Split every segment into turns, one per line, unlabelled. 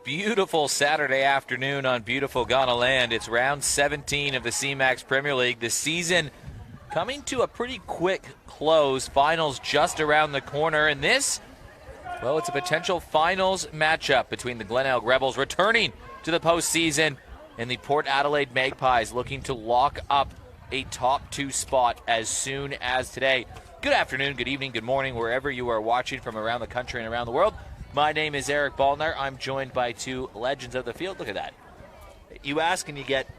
Beautiful Saturday afternoon on beautiful Glenelg. It's round 17 of the CMAX Premier League. The season coming to a pretty quick close. Finals just around the corner. And this, well, it's a potential finals matchup between the Glenelg Rebels returning to the postseason and the Port Adelaide Magpies looking to lock up a top 2 spot as soon as today. Good afternoon, good evening, good morning, wherever you are watching from around the country and around the world. My name is Eric Ballner. I'm joined by 2 legends of the field. Look at that. You ask and you get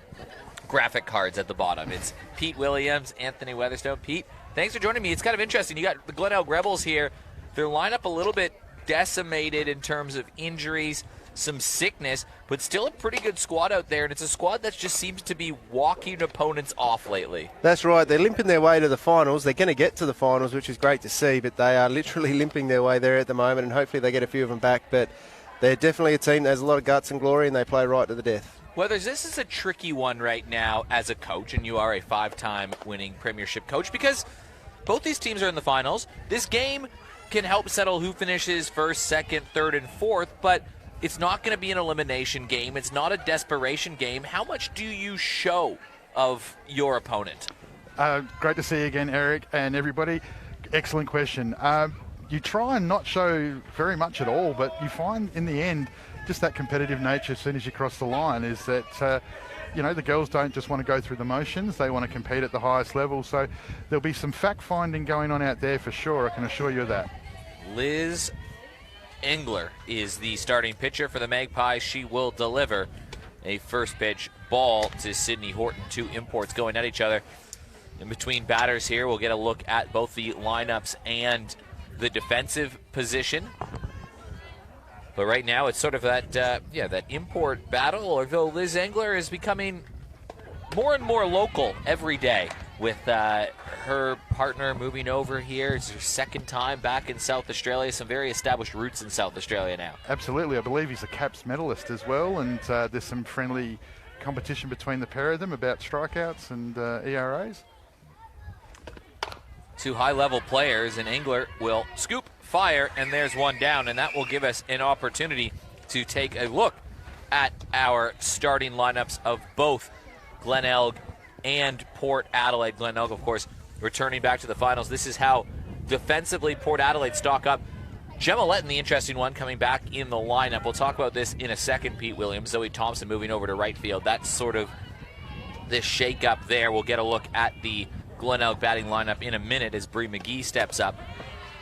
graphic cards at the bottom. It's Pete Williams, Anthony Weatherstone. Pete, thanks for joining me. It's kind of interesting. You got the Glenelg Rebels here. Their lineup a little bit decimated in terms of injuries, some sickness, but still a pretty good squad out there, and it's a squad that just seems to be walking opponents off lately.
That's right. They're limping their way to the finals. They're going to get to the finals, which is great to see, but they are literally limping their way there at the moment, and hopefully they get a few of them back. But they're definitely a team that has a lot of guts and glory, and they play right to the death.
Weathers, this is a tricky one right now as a coach, and you are a 5-time winning premiership coach, because both these teams are in the finals. This game can help settle who finishes first, second, third, and fourth, but it's not going to be an elimination game. It's not a desperation game. How much do you show of your opponent?
Great to see you again, Eric, and everybody. Excellent question. You try and not show very much at all, but you find in the end just that competitive nature as soon as you cross the line is that, the girls don't just want to go through the motions. They want to compete at the highest level. So there'll be some fact-finding going on out there for sure. I can assure you of that.
Liz Engler is the starting pitcher for the Magpies. She will deliver a first pitch ball to Sydney Horton. 2 imports going at each other. In between batters here, we'll get a look at both the lineups and the defensive position. But right now, it's sort of that import battle, although Liz Engler is becoming more and more local every day with her partner moving over here. It's her second time back in South Australia. Some very established roots in South Australia now.
Absolutely. I believe he's a CAPS medalist as well, and there's some friendly competition between the pair of them about strikeouts and ERAs.
2 high-level players, and Engler will scoop, fire, and there's one down, and that will give us an opportunity to take a look at our starting lineups of both Glenelg and Port Adelaide. Glenelg, of course, returning back to the finals. This is how defensively Port Adelaide stock up. Gemma Letton, the interesting one, coming back in the lineup. We'll talk about this in a second, Pete Williams. Zoe Thompson moving over to right field. That's sort of this shake-up there. We'll get a look at the Glenelg batting lineup in a minute as Bree McGee steps up.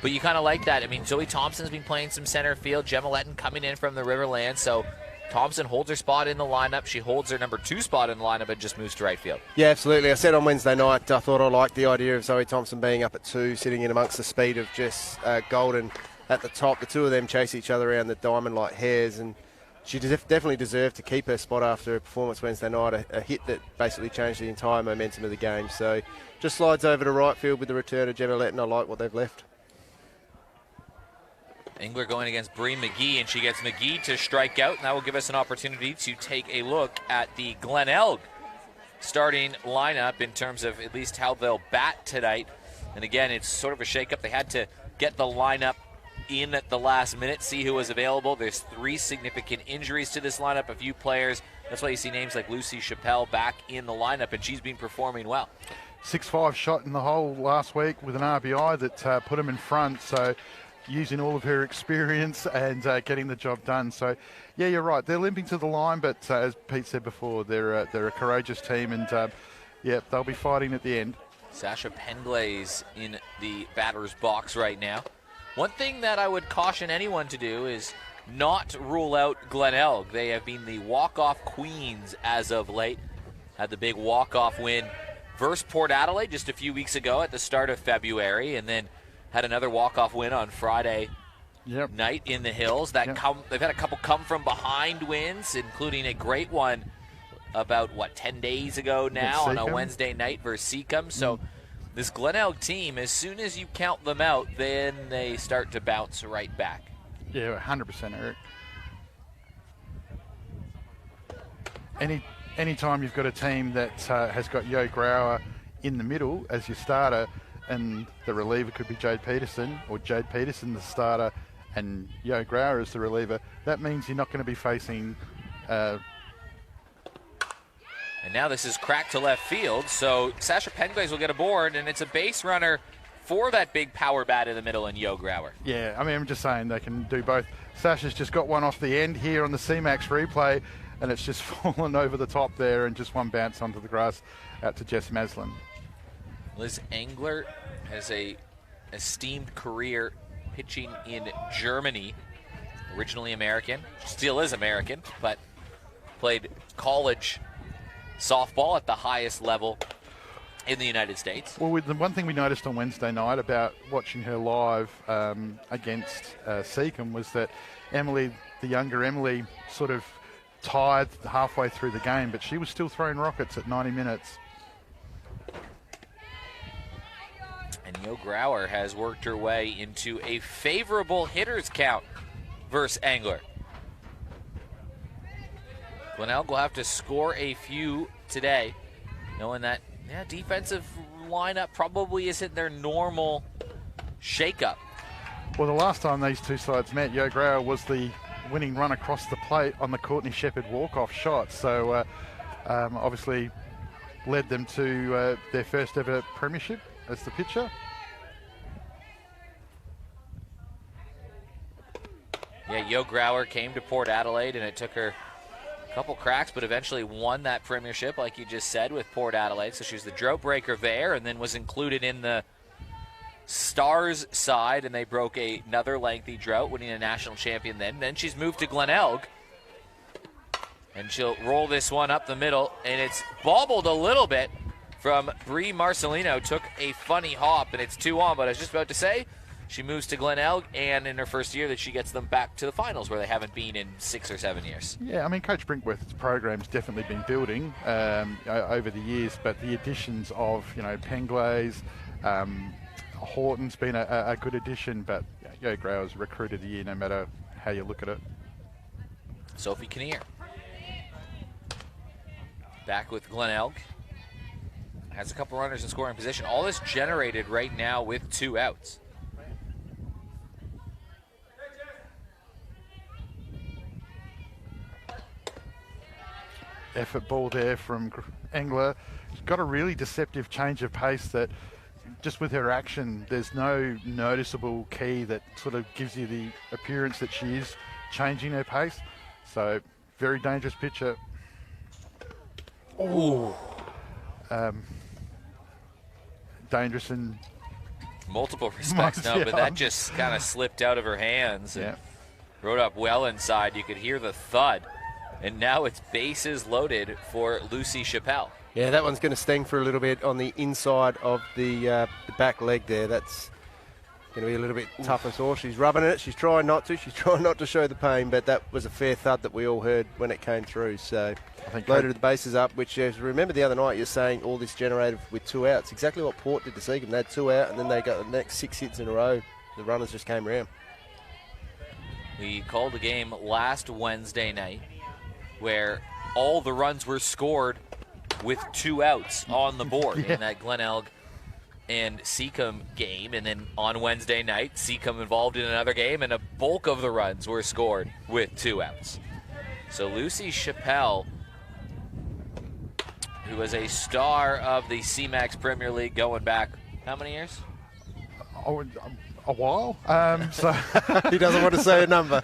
But you kind of like that. I mean, Zoe Thompson's been playing some center field. Gemma Letton coming in from the Riverland, so Thompson holds her spot in the lineup. She holds her number 2 spot in the lineup and just moves to right field.
Yeah, absolutely. I said on Wednesday night, I thought I liked the idea of Zoe Thompson being up at 2, sitting in amongst the speed of Jess Golden at the top. The 2 of them chase each other around the diamond like hares, and she definitely deserved to keep her spot after her performance Wednesday night, a hit that basically changed the entire momentum of the game. So just slides over to right field with the return of Gemma Letton. I like what they've left.
Engler going against Bree McGee, and she gets McGee to strike out, and that will give us an opportunity to take a look at the Glenelg starting lineup in terms of at least how they'll bat tonight. And again, it's sort of a shakeup. They had to get the lineup in at the last minute, see who was available. There's 3 significant injuries to this lineup, a few players. That's why you see names like Lucy Chappelle back in the lineup, and she's been performing well.
6-5 shot in the hole last week with an RBI that put him in front. So using all of her experience and getting the job done. So, yeah, you're right. They're limping to the line, but as Pete said before, they're a courageous team, and, they'll be fighting at the end.
Sasha Penglaze in the batter's box right now. One thing that I would caution anyone to do is not rule out Glenelg. They have been the walk-off queens as of late. Had the big walk-off win versus Port Adelaide just a few weeks ago at the start of February, and then had another walk-off win on Friday night in the Hills. They've had a couple come-from-behind wins, including a great one about, 10 days ago now on a Wednesday night versus Seacombe. So this Glenelg team, as soon as you count them out, then they start to bounce right back.
Yeah, 100%, Eric. Anytime you've got a team that has got Yo Grauer in the middle as your starter, and the reliever could be Jade Peterson, or Jade Peterson the starter and Yo Grauer as the reliever, that means you're not going to be facing.
And now this is cracked to left field, so Sasha Penglaze will get aboard, and it's a base runner for that big power bat in the middle in Yo Grauer.
Yeah, I mean, I'm just saying they can do both. Sasha's just got one off the end here on the C-Max replay, and it's just fallen over the top there, and just one bounce onto the grass out to Jess Maslin.
Liz Engler has a esteemed career pitching in Germany. Originally American, still is American, but played college softball at the highest level in the United States.
Well, the one thing we noticed on Wednesday night about watching her live against Seacombe was that Emily, the younger Emily, sort of tired halfway through the game, but she was still throwing rockets at 90 minutes.
And Yo Grauer has worked her way into a favorable hitters count versus Engler. Glenelg will have to score a few today, knowing that defensive lineup probably isn't their normal shakeup.
Well, the last time these two sides met, Yo Grauer was the winning run across the plate on the Courtney Shepherd walk-off shot. So obviously led them to their first ever premiership as the pitcher.
Yeah, Yo Grauer came to Port Adelaide, and it took her a couple cracks, but eventually won that premiership, like you just said, with Port Adelaide. So she was the drought breaker there, and then was included in the Stars side, and they broke another lengthy drought, winning a national champion then. Then she's moved to Glenelg, and she'll roll this one up the middle, and it's bobbled a little bit from Brie Marcelino. Took a funny hop, and it's 2-on, but I was just about to say, she moves to Glenelg, and in her first year that she gets them back to the finals, where they haven't been in 6 or 7 years.
Yeah, I mean, Coach Brinkworth's program's definitely been building over the years, but the additions of, Penglaze, Horton's been a good addition, but Yo Grauer's recruit of the year no matter how you look at it.
Sophie Kinnear back with Glenelg. Has a couple runners in scoring position. All this generated right now with 2 outs.
Effort ball there from Engler. She's got a really deceptive change of pace that just with her action, there's no noticeable key that sort of gives you the appearance that she is changing her pace. So, very dangerous pitcher.
Ooh.
Dangerous in
multiple respects, no, but that just kind of slipped out of her hands and rode up well inside. You could hear the thud. And now it's bases loaded for Lucy Chappelle.
Yeah, that one's going to sting for a little bit on the inside of the back leg there. That's going to be a little bit tough and sore. She's rubbing it. She's trying not to. She's trying not to show the pain, but that was a fair thud that we all heard when it came through. So
I think
loaded the bases up, which remember the other night you're saying all this generated with 2 outs. Exactly what Port did to Seacombe. They had 2 out, and then they got the next 6 hits in a row. The runners just came around.
We called the game last Wednesday night where all the runs were scored with 2 outs on the board in that Glenelg and Seacombe game. And then on Wednesday night, Seacombe involved in another game, and a bulk of the runs were scored with 2 outs. So Lucy Chappelle, who was a star of the C-Max Premier League going back, how many years?
Oh, a while. So
he doesn't want to say a number.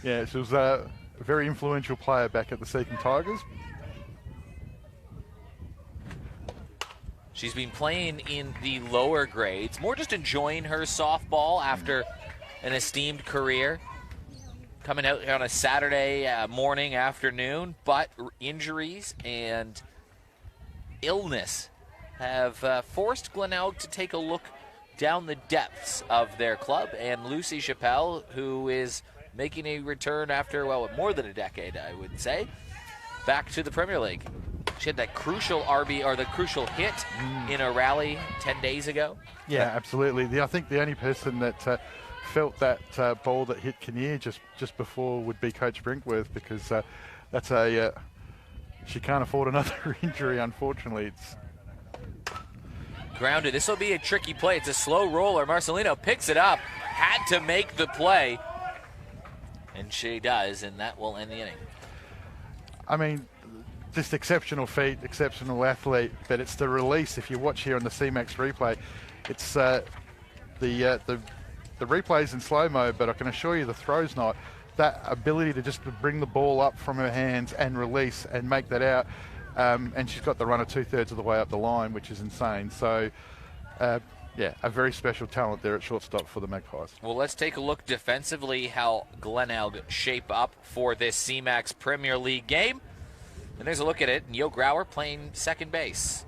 Yeah, she was a very influential player back at the Seacombe Tigers.
She's been playing in the lower grades, more just enjoying her softball after an esteemed career. Coming out on a Saturday morning, afternoon, but injuries and illness have forced Glenelg to take a look down the depths of their club. And Lucy Chappelle, who is making a return after, well, more than a decade, I would say, back to the Premier League. She had that crucial the crucial hit in a rally 10 days ago.
Yeah, absolutely. I think the only person that felt that ball that hit Kinnear just before would be Coach Brinkworth, because that's she can't afford another injury, unfortunately. It's
grounded. This will be a tricky play. It's a slow roller. Marcelino picks it up, had to make the play. And she does, and that will end the inning.
I mean, just exceptional feat, exceptional athlete, but it's the release. If you watch here on the C-Max replay, it's the replay's in slow-mo, but I can assure you the throw's not. That ability to just bring the ball up from her hands and release and make that out, and she's got the runner 2/3 of the way up the line, which is insane. So, yeah, a very special talent there at shortstop for the Magpies.
Well, let's take a look defensively how Glenelg shape up for this C-Max Premier League game. And there's a look at it. Yo Grauer playing second base.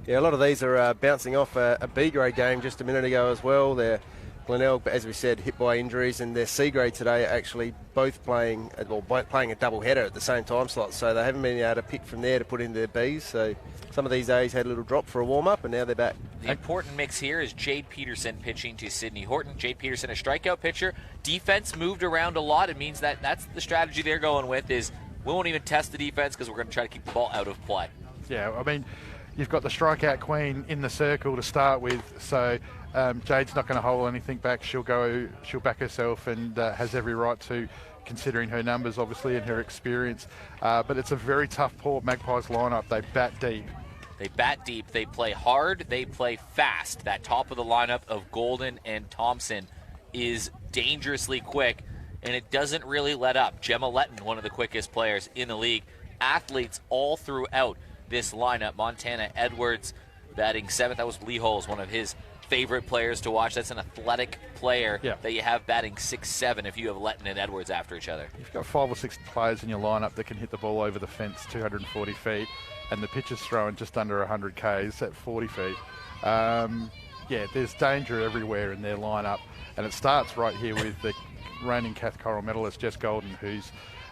Yeah, a lot of these are bouncing off a B-grade game just a minute ago as well. They're Glenelg, as we said, hit by injuries, and their C-grade today are actually both playing a double header at the same time slot, so they haven't been able to pick from there to put into their Bs. So some of these A's had a little drop for a warm-up, and now they're back.
The important mix here is Jade Peterson pitching to Sydney Horton. Jade Peterson, a strikeout pitcher. Defense moved around a lot. It means that that's the strategy they're going with is we won't even test the defense because we're going to try to keep the ball out of play.
Yeah, I mean, you've got the strikeout queen in the circle to start with, so Jade's not going to hold anything back. She'll back herself and has every right to, considering her numbers, obviously, and her experience. But it's a very tough Port Magpies lineup. They bat deep.
They bat deep. They play hard. They play fast. That top of the lineup of Golden and Thompson is dangerously quick, and it doesn't really let up. Gemma Letton, one of the quickest players in the league. Athletes all throughout this lineup. Montana Edwards batting seventh. That was Lee Holes, one of his favorite players to watch. That's an athletic player that you have batting 6-7 if you have Letton and Edwards after each other.
You've got 5 or 6 players in your lineup that can hit the ball over the fence 240 feet, and the pitcher's throwing just under 100 Ks at 40 feet. Yeah, there's danger everywhere in their lineup, and it starts right here with the reigning Cath Coral medalist Jess Golden, who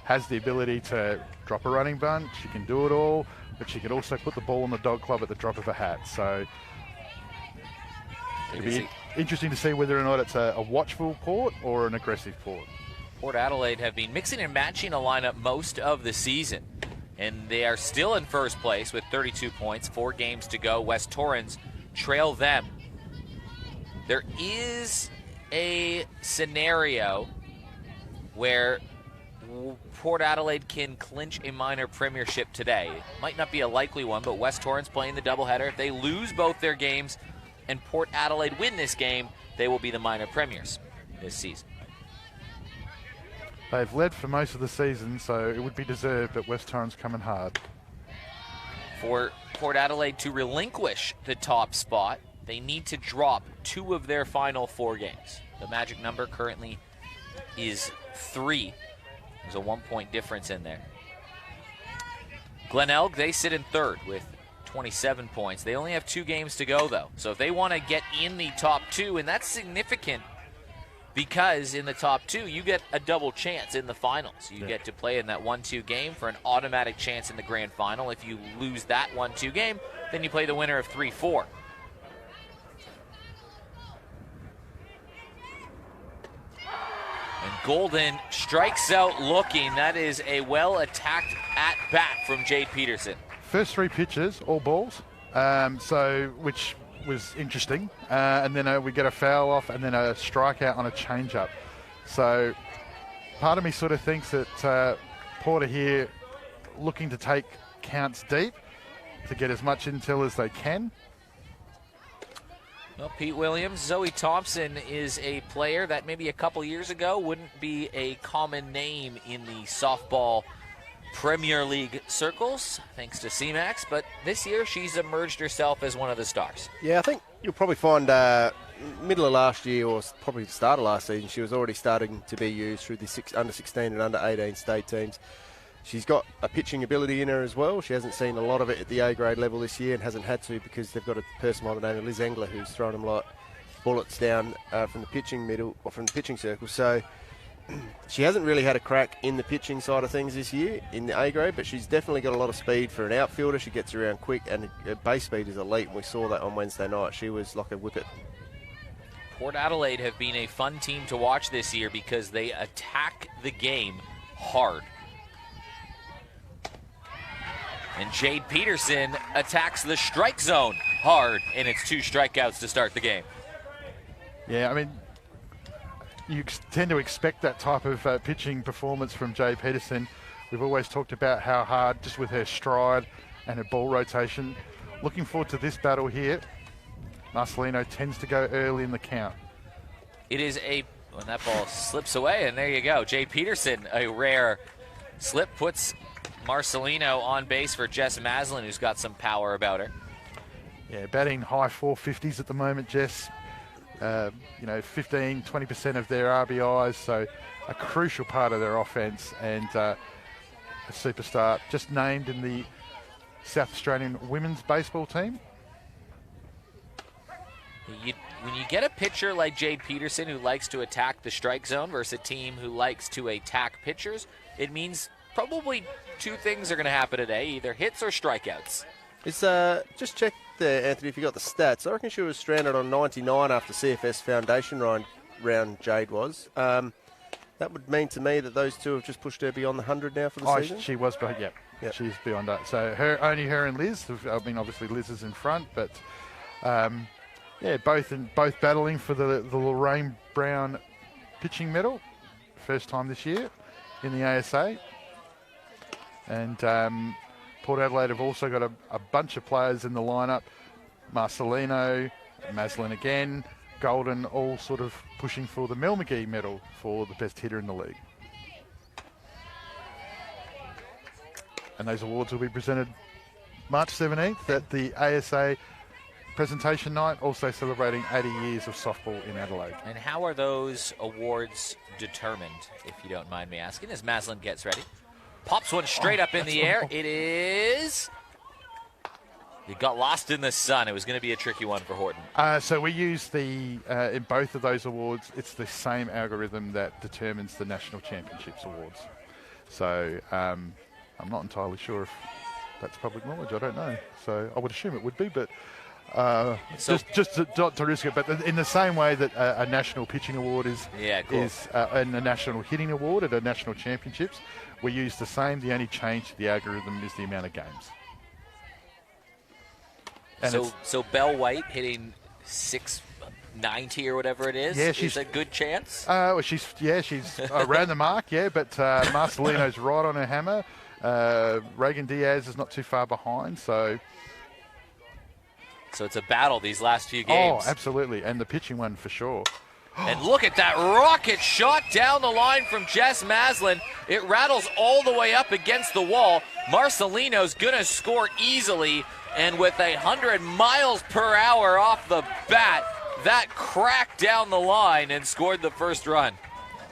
has the ability to drop a running bunt. She can do it all, but she can also put the ball in the dog club at the drop of a hat. So it'll be interesting to see whether or not it's a watchful Port or an aggressive Port.
Port Adelaide have been mixing and matching a lineup most of the season, and they are still in first place with 32 points, 4 games to go. West Torrens trail them. There is a scenario where Port Adelaide can clinch a minor premiership today. It might not be a likely one, but West Torrens playing the doubleheader. If they lose both their games and Port Adelaide win this game, they will be the minor premiers this season.
They've led for most of the season, so it would be deserved, but West Torrens coming hard.
For Port Adelaide to relinquish the top spot, they need to drop 2 of their final 4 games. The magic number currently is 3. There's a 1-point difference in there. Glenelg, they sit in third with 27 points. They only have 2 games to go, though. So if they want to get in the top 2, and that's significant because in the top 2, you get a double chance in the finals. You get to play in that 1-2 game for an automatic chance in the grand final. If you lose that 1-2 game, then you play the winner of 3-4. And Golden strikes out looking. That is a well-attacked at-bat from Jade Peterson.
First 3 pitches, all balls, which was interesting. And then we get a foul off and then a strikeout on a change-up. So part of me sort of thinks that Porter here looking to take counts deep to get as much intel as they can.
Well, Pete Williams, Zoe Thompson is a player that maybe a couple years ago wouldn't be a common name in the softball Premier League circles, thanks to C-Max, but this year she's emerged herself as one of the stars.
Yeah, I think you'll probably find middle of last year or probably the start of last season, she was already starting to be used through the under 16 and under 18 state teams. She's got a pitching ability in her as well. She hasn't seen a lot of it at the A-grade level this year and hasn't had to because they've got a person by the name of Liz Engler who's thrown them like bullets down from the pitching middle or from the pitching circle. So she hasn't really had a crack in the pitching side of things this year in the A-grade, but she's definitely got a lot of speed for an outfielder. She gets around quick and her base speed is elite, and we saw that on Wednesday night. She was like a whippet.
Port Adelaide have been a fun team to watch this year because they attack the game hard. And Jade Peterson attacks the strike zone hard, and it's 2 strikeouts to start the game.
Yeah, I mean, you tend to expect that type of pitching performance from Jade Peterson. We've always talked about how hard, just with her stride and her ball rotation. Looking forward to this battle here. Marcelino tends to go early in the count.
It is when that ball slips away, and there you go. Jay Peterson, a rare slip, puts Marcelino on base for Jess Maslin, who's got some power about her.
Yeah, batting high 450s at the moment, Jess. 15, 20% of their RBIs, so a crucial part of their offense, and a superstar. Just named in the South Australian women's baseball team.
When you get a pitcher like Jade Peterson who likes to attack the strike zone versus a team who likes to attack pitchers, it means probably two things are going to happen today, either hits or strikeouts.
It's just check there, Anthony, if you got the stats. I reckon she was stranded on 99 after CFS Foundation round Jade was. That would mean to me that those two have just pushed her beyond the 100 now for the season.
She was, yep. She's beyond that. So only her and Liz. Obviously Liz is in front, but both battling for the Lorraine Brown pitching medal, first time this year in the ASA. And Port Adelaide have also got a bunch of players in the lineup. Marcelino, Maslin again, Golden, all sort of pushing for the Mel McGee medal for the best hitter in the league. And those awards will be presented March 17th at the ASA presentation night, also celebrating 80 years of softball in Adelaide.
And how are those awards determined, if you don't mind me asking, as Maslin gets ready? Pops one straight up in the air. It is... It got lost in the sun. It was going to be a tricky one for Horton.
So we use in both of those awards, it's the same algorithm that determines the National Championships awards. So I'm not entirely sure if that's public knowledge. I don't know. So I would assume it would be, but just to risk it. But in the same way that a National Pitching Award is and a National Hitting Award at a National Championships, we use the same. The only change to the algorithm is the amount of games. And
so Belle White hitting 690 or whatever it is.
Yeah, she's
a good chance.
She's around the mark. Yeah, but Marcelino's right on her hammer. Reagan Diaz is not too far behind. So
it's a battle these last few games.
Oh, absolutely, and the pitching one for sure.
And look at that rocket shot down the line from Jess Maslin. It rattles all the way up against the wall. Marcelino's gonna score easily. And with 100 miles per hour off the bat, that cracked down the line and scored the first run.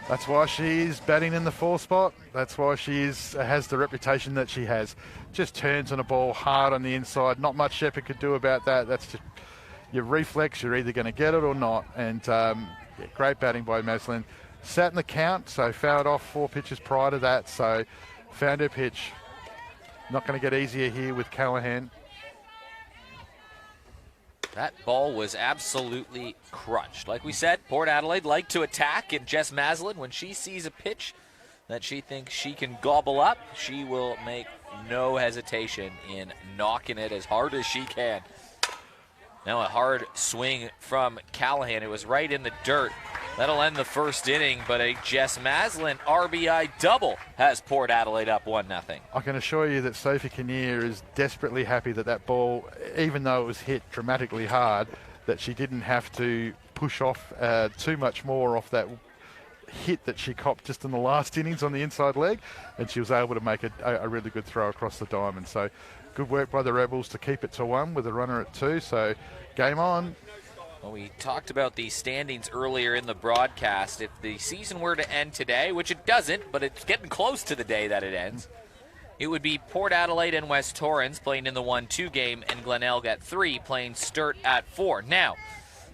That's why she's batting in the 4th spot. That's why she has the reputation that she has. Just turns on a ball hard on the inside. Not much Shepherd could do about that. That's just your reflex. You're either going to get it or not. And great batting by Maslin. Sat in the count, so fouled off 4 pitches prior to that. So found her pitch. Not going to get easier here with Callahan.
That ball was absolutely crunched. Like we said, Port Adelaide like to attack, and Jess Maslin, when she sees a pitch that she thinks she can gobble up, she will make no hesitation in knocking it as hard as she can. Now a hard swing from Callahan. It was right in the dirt. That'll end the first inning, but a Jess Maslin RBI double has Port Adelaide up 1-0.
I can assure you that Sophie Kinnear is desperately happy that ball, even though it was hit dramatically hard, that she didn't have to push off too much more off that hit that she copped just in the last innings on the inside leg, and she was able to make a really good throw across the diamond. So good work by the Rebels to keep it to 1 with a runner at 2. So game on.
Well, we talked about the standings earlier in the broadcast. If the season were to end today, which it doesn't, but it's getting close to the day that it ends, it would be Port Adelaide and West Torrens playing in the 1-2 game, and Glenelg at 3 playing Sturt at 4. Now,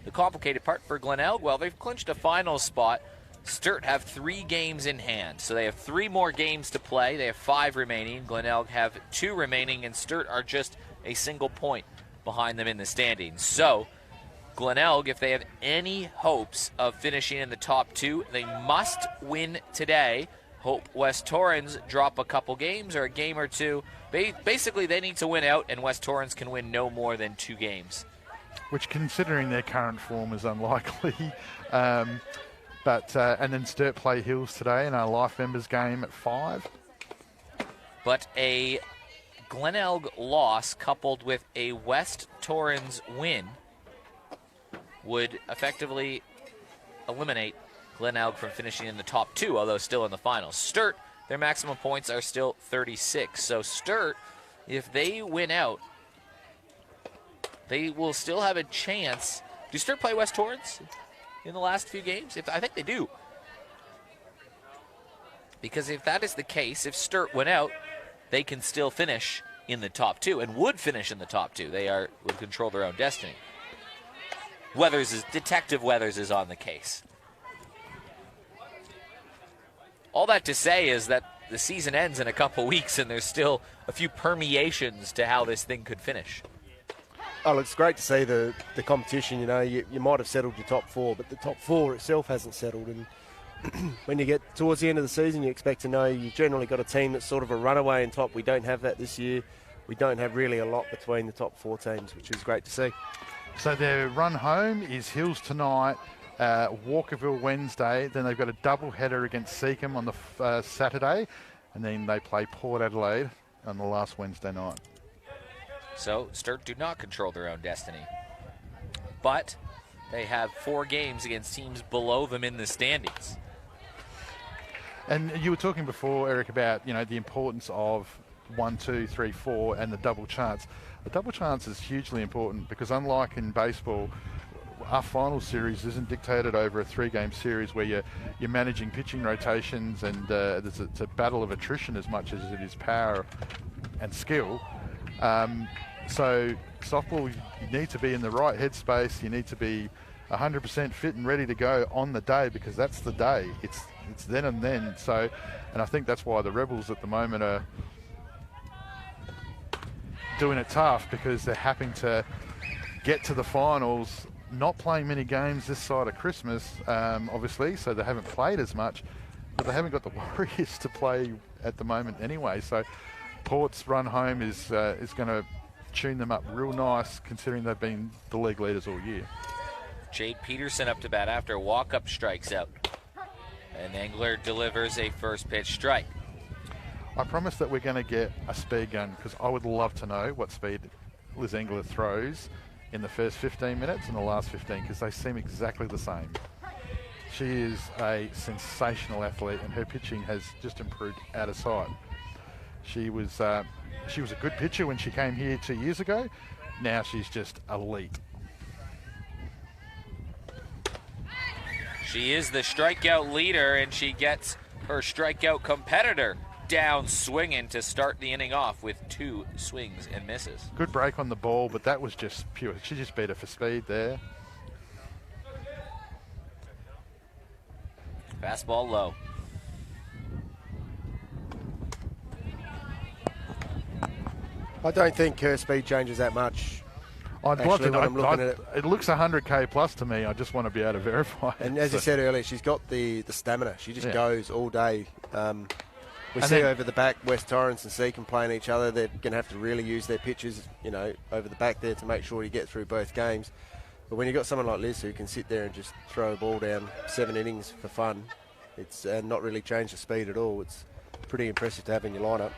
the complicated part for Glenelg, well, they've clinched a final spot. Sturt have 3 games in hand, so they have 3 more games to play. They have 5 remaining. Glenelg have 2 remaining, and Sturt are just a single point behind them in the standings. So Glenelg, if they have any hopes of finishing in the top 2, they must win today. Hope West Torrens drop a couple games or a game or 2. Basically, they need to win out, and West Torrens can win no more than 2 games.
Which, considering their current form, is unlikely. But and then Sturt play Hills today in our Life Members game at 5.
But a Glenelg loss coupled with a West Torrens win would effectively eliminate Glenelg from finishing in the top 2, although still in the finals. Sturt, their maximum points are still 36. So Sturt, if they win out, they will still have a chance. Do Sturt play West Torrens in the last few games? I think they do. Because if that is the case, if Sturt went out, they can still finish in the top 2 and would finish in the top 2. They would control their own destiny. Detective Weathers is on the case. All that to say is that the season ends in a couple weeks and there's still a few permeations to how this thing could finish.
Oh, it's great to see the competition. You know, you might have settled your top 4, but the top 4 itself hasn't settled. And when you get towards the end of the season, you expect to know you've generally got a team that's sort of a runaway in top. We don't have that this year. We don't have really a lot between the top 4 teams, which is great to see.
So their run home is Hills tonight, Walkerville Wednesday, then they've got a double header against Seacombe on the Saturday, and then they play Port Adelaide on the last Wednesday night.
So Sturt do not control their own destiny, but they have 4 games against teams below them in the standings.
And you were talking before, Eric, about the importance of 1, 2, 3, 4 and the double chance. The double chance is hugely important because unlike in baseball, our final series isn't dictated over a 3-game series where you're managing pitching rotations and it's a battle of attrition as much as it is power and skill. So softball, you need to be in the right headspace. You need to be 100% fit and ready to go on the day because that's the day. It's then and then. So, and I think that's why the Rebels at the moment are doing it tough because they're having to get to the finals, not playing many games this side of Christmas, obviously, so they haven't played as much, but they haven't got the Warriors to play at the moment anyway. So Port's run home is going to tune them up real nice considering they've been the league leaders all year.
Jade Peterson up to bat after walk-up strikes out. And Engler delivers a first pitch strike.
I promise that we're going to get a speed gun because I would love to know what speed Liz Engler throws in the first 15 minutes and the last 15 because they seem exactly the same. She is a sensational athlete and her pitching has just improved out of sight. She was a good pitcher when she came here 2 years ago. Now she's just elite.
She is the strikeout leader, and she gets her strikeout competitor down swinging to start the inning off with 2 swings and misses.
Good break on the ball, but that was just pure. She just beat her for speed there.
Fastball low.
I don't think her speed changes that much.
I'd love to
when I'm looking at it.
It looks 100k plus to me. I just want to be able to verify.
And as you said earlier, she's got the stamina. She just goes all day. We
And
see
then,
over the back, West Torrens and Seacombe playing each other. They're going to have to really use their pitches, over the back there to make sure you get through both games. But when you've got someone like Liz who can sit there and just throw a ball down 7 innings for fun, it's not really change the speed at all. It's pretty impressive to have in your lineup.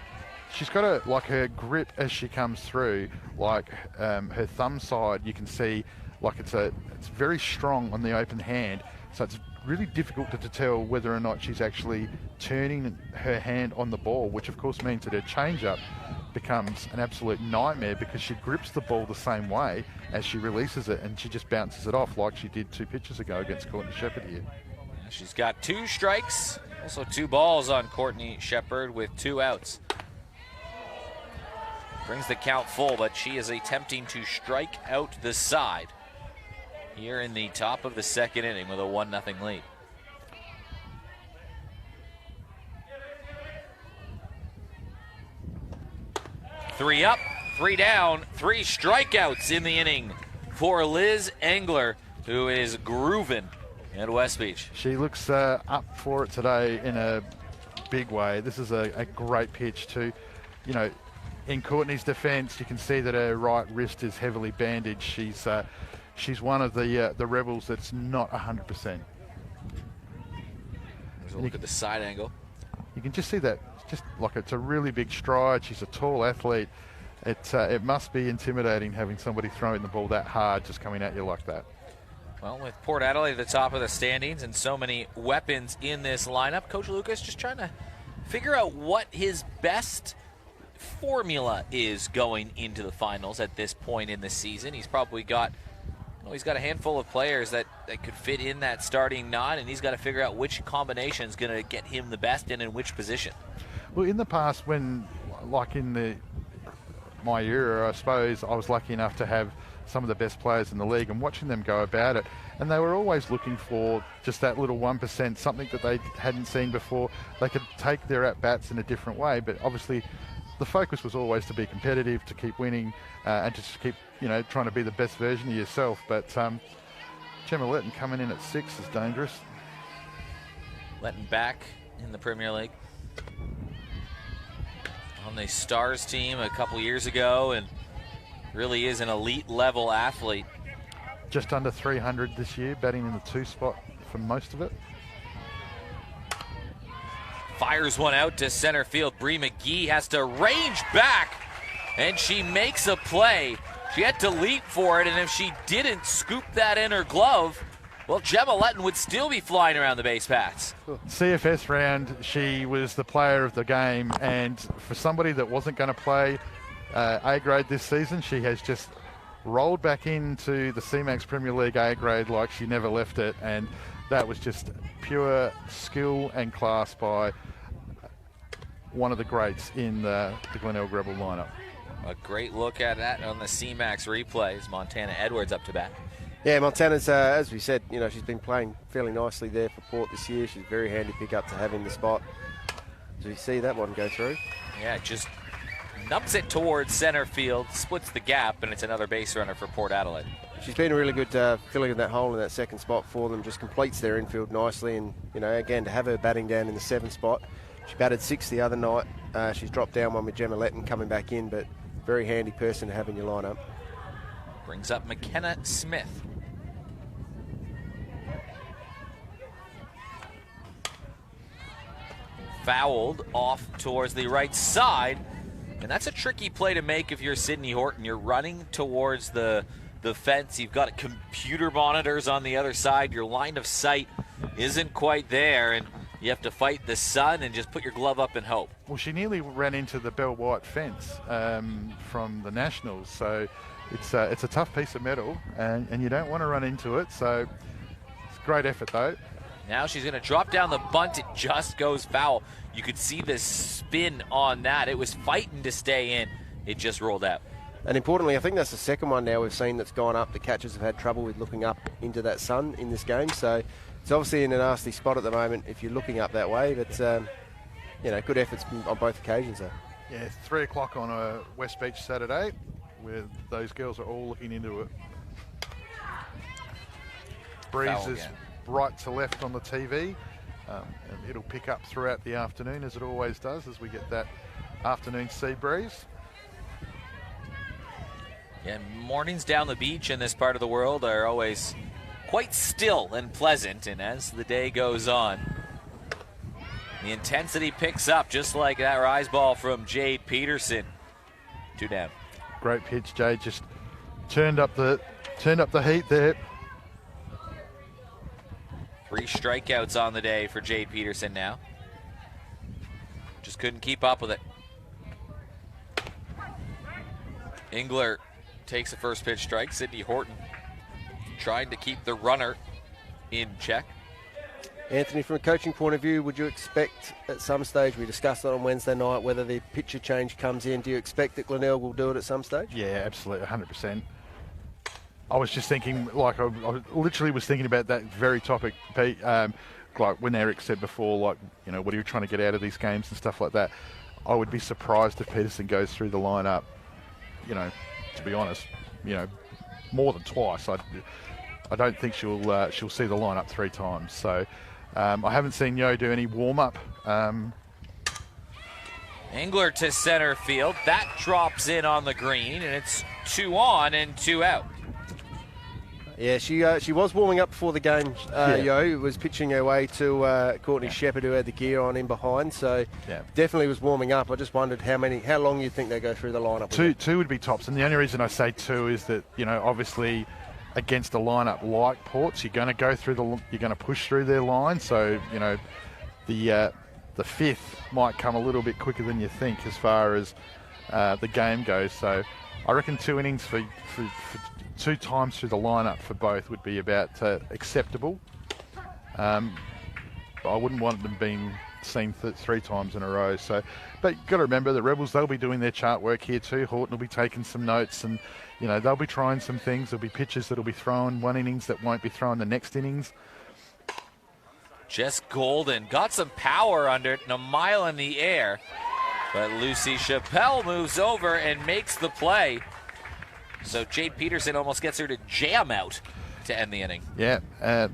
she's got her grip as she comes through, her thumb side, you can see it's very strong on the open hand. So it's really difficult to tell whether or not she's actually turning her hand on the ball, which of course means that her changeup becomes an absolute nightmare because she grips the ball the same way as she releases it and she just bounces it off like she did 2 pitches ago against Courtney Shepherd here.
She's got 2 strikes, also 2 balls on Courtney Shepherd with 2 outs. Brings the count full, but she is attempting to strike out the side here in the top of the 2nd inning with a 1-0 lead. Three up, 3 down, 3 strikeouts in the inning for Liz Engler, who is grooving at West Beach.
She looks up for it today in a big way. This is a great pitch too. In Courtney's defence, you can see that her right wrist is heavily bandaged. She's one of the Rebels that's not 100%.
Here's a look at the side angle.
You can just see that, just like it's a really big stride. She's a tall athlete. It must be intimidating having somebody throwing the ball that hard just coming at you like that.
Well, with Port Adelaide at the top of the standings and so many weapons in this lineup, Coach Lucas just trying to figure out what his best formula is going into the finals at this point in the season. He's probably got, he's got a handful of players that could fit in that starting nine, and he's got to figure out which combination is going to get him the best and in which position.
Well, in the past, when, like in my era, I suppose, I was lucky enough to have some of the best players in the league and watching them go about it, and they were always looking for just that little 1%, something that they hadn't seen before. They could take their at-bats in a different way, but obviously the focus was always to be competitive, to keep winning, and to just keep, trying to be the best version of yourself. But Gemma Letton coming in at 6 is dangerous.
Letton back in the Premier League. On the Stars team a couple years ago, and really is an elite level athlete.
Just under 300 this year, batting in the 2 spot for most of it.
Fires one out to center field. Bree McGee has to range back, and she makes a play. She had to leap for it, and if she didn't scoop that in her glove, well, Gemma Letton would still be flying around the base paths.
CFS round, she was the player of the game, and for somebody that wasn't going to play A grade this season, she has just rolled back into the CMAX Premier League A grade like she never left it, and that was just pure skill and class by one of the greats in the Glenelg Rebel lineup.
A great look at that on the CMAX replays. Montana Edwards up to bat.
Yeah, Montana's, as we said, she's been playing fairly nicely there for Port this year. She's a very handy pickup to have in the spot. Do you see that one go through?
Yeah, just nubs it towards center field, splits the gap, and it's another base runner for Port Adelaide.
She's been a really good filling in that hole in that second spot for them, just completes their infield nicely, and, again, to have her batting down in the 7th spot. She batted 6 the other night. She's dropped down one with Gemma Letton coming back in, but very handy person to have in your lineup.
Brings up McKenna Smith. Fouled off towards the right side, and that's a tricky play to make if you're Sydney Horton. You're running towards the fence. You've got computer monitors on the other side. Your line of sight isn't quite there, and you have to fight the sun and just put your glove up and hope.
Well, she nearly ran into the Bell White fence from the Nationals, so it's a tough piece of metal, and you don't want to run into it, so it's a great effort though.
Now she's going to drop down the bunt. It just goes foul. You could see the spin on that. It was fighting to stay in. It just rolled out.
And importantly, I think that's the second one now we've seen that's gone up. The catchers have had trouble with looking up into that sun in this game, so it's obviously in a nasty spot at the moment if you're looking up that way, but good efforts on both occasions though.
Yeah, 3 o'clock on a West Beach Saturday, where those girls are all looking into it. Breeze is right to left on the TV, and it'll pick up throughout the afternoon, as it always does, as we get that afternoon sea breeze.
Yeah, mornings down the beach in this part of the world are always quite still and pleasant, and as the day goes on, the intensity picks up, just like that rise ball from Jade Peterson. 2 down.
Great pitch, Jade just turned up the heat there.
3 strikeouts on the day for Jade Peterson now. Just couldn't keep up with it. Engler takes the first pitch strike. Sydney Horton trying to keep the runner in check.
Anthony, from a coaching point of view, would you expect at some stage, we discussed it on Wednesday night, whether the pitcher change comes in, do you expect that Glenelg will do it at some stage?
Yeah, absolutely, 100%. I was just thinking, like I literally was thinking about that very topic, Pete, like when Eric said before, like, what are you trying to get out of these games and stuff like that. I would be surprised if Peterson goes through the lineup, to be honest, more than twice. I don't think she'll see the lineup 3 times. So I haven't seen Yo do any warm-up.
Engler to center field. That drops in on the green, and it's 2 on and 2 out.
Yeah, she was warming up before the game, Yo. Was pitching her way to Courtney Shepherd, who had the gear on in behind. So definitely was warming up. I just wondered how long you think they go through the lineup.
Two would be tops. And the only reason I say two is that, obviously against a lineup like Port's, you're going to go through you're going to push through their line. So, the fifth might come a little bit quicker than you think as far as the game goes. So I reckon 2 innings for 2 times through the lineup for both would be about acceptable. I wouldn't want them being seen 3 times in a row. So, but you've got to remember the Rebels, they'll be doing their chart work here too. Horton will be taking some notes, and they'll be trying some things. There'll be pitches that'll be thrown one innings that won't be thrown the next innings.
Jess Golden got some power under it and a mile in the air, but Lucy Chappelle moves over and makes the play. So Jade Peterson almost gets her to jam out to end the inning.
Yeah,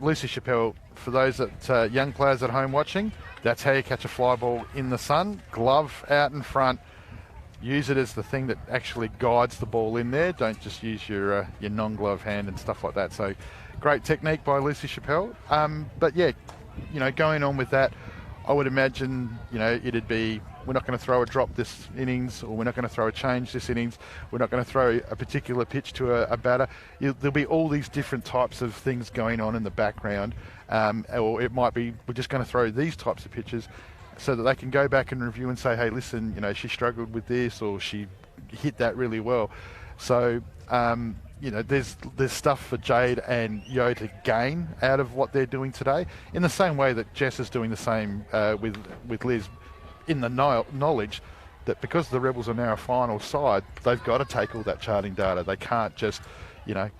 Lucy Chappelle, for those that young players at home watching, that's how you catch a fly ball in the sun. Glove out in front. Use it as the thing that actually guides the ball in there. Don't just use your non-glove hand and stuff like that. So great technique by Lucy Chappelle. But yeah, going on with that, I would imagine, it'd be, we're not going to throw a drop this innings, or we're not going to throw a change this innings. We're not going to throw a particular pitch to a batter. There'll be all these different types of things going on in the background. Or it might be, we're just going to throw these types of pitches so that they can go back and review and say, hey, listen, she struggled with this, or she hit that really well. So, there's stuff for Jade and Yo to gain out of what they're doing today, in the same way that Jess is doing the same with Liz, in the knowledge that because the Rebels are now a final side, they've got to take all that charting data. They can't just,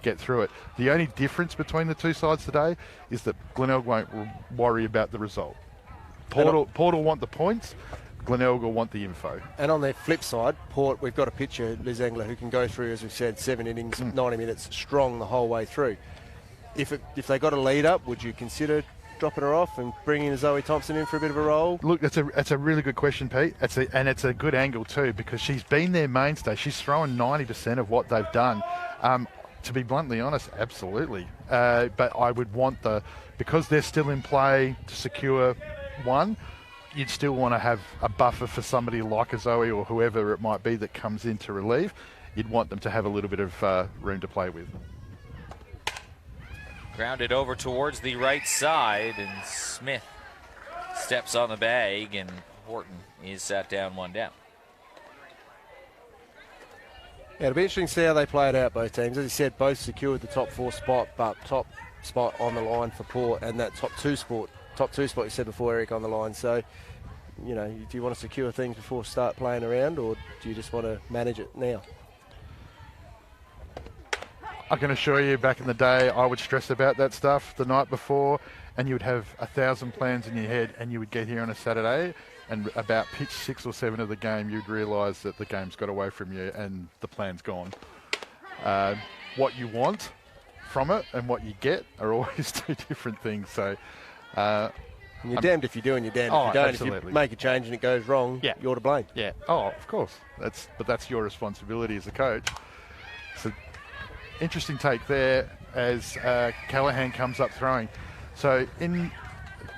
get through it. The only difference between the two sides today is that Glenelg won't worry about the result. Port will want the points. Glenelg will want the info. And
on their flip side, Port, we've got a pitcher, Liz Engler, who can go through, as we've said, 7 innings, 90 minutes strong the whole way through. If they got a lead up, would you consider dropping her off and bringing Zoe Thompson in for a bit of a role?
Look, that's a really good question, Pete. It's a good angle too, because she's been their mainstay. She's thrown 90% of what they've done. To be bluntly honest, absolutely. But I would want because they're still in play to secure one, you'd still want to have a buffer for somebody like a Zoe or whoever it might be that comes in to relieve. You'd want them to have a little bit of room to play with.
Grounded over towards the right side, and Smith steps on the bag, and Horton is sat down 1 down.
Yeah, it'll be interesting to see how they play it out, both teams. As you said, both secured the top 4 spot, but top spot on the line for Port, and that top two spot you said before, Eric, on the line. So, do you want to secure things before start playing around, or do you just want to manage it now?
I can assure you, back in the day, I would stress about that stuff the night before, and you would have 1,000 plans in your head, and you would get here on a Saturday, and about pitch 6 or 7 of the game, you'd realise that the game's got away from you and the plan's gone. What you want from it and what you get are always 2 different things. So
you're damned if you do and you're damned if you don't. Absolutely. If you make a change and it goes wrong, you're to blame.
Yeah. Oh, of course. That's your responsibility as a coach. So interesting take there as Callahan comes up throwing. So in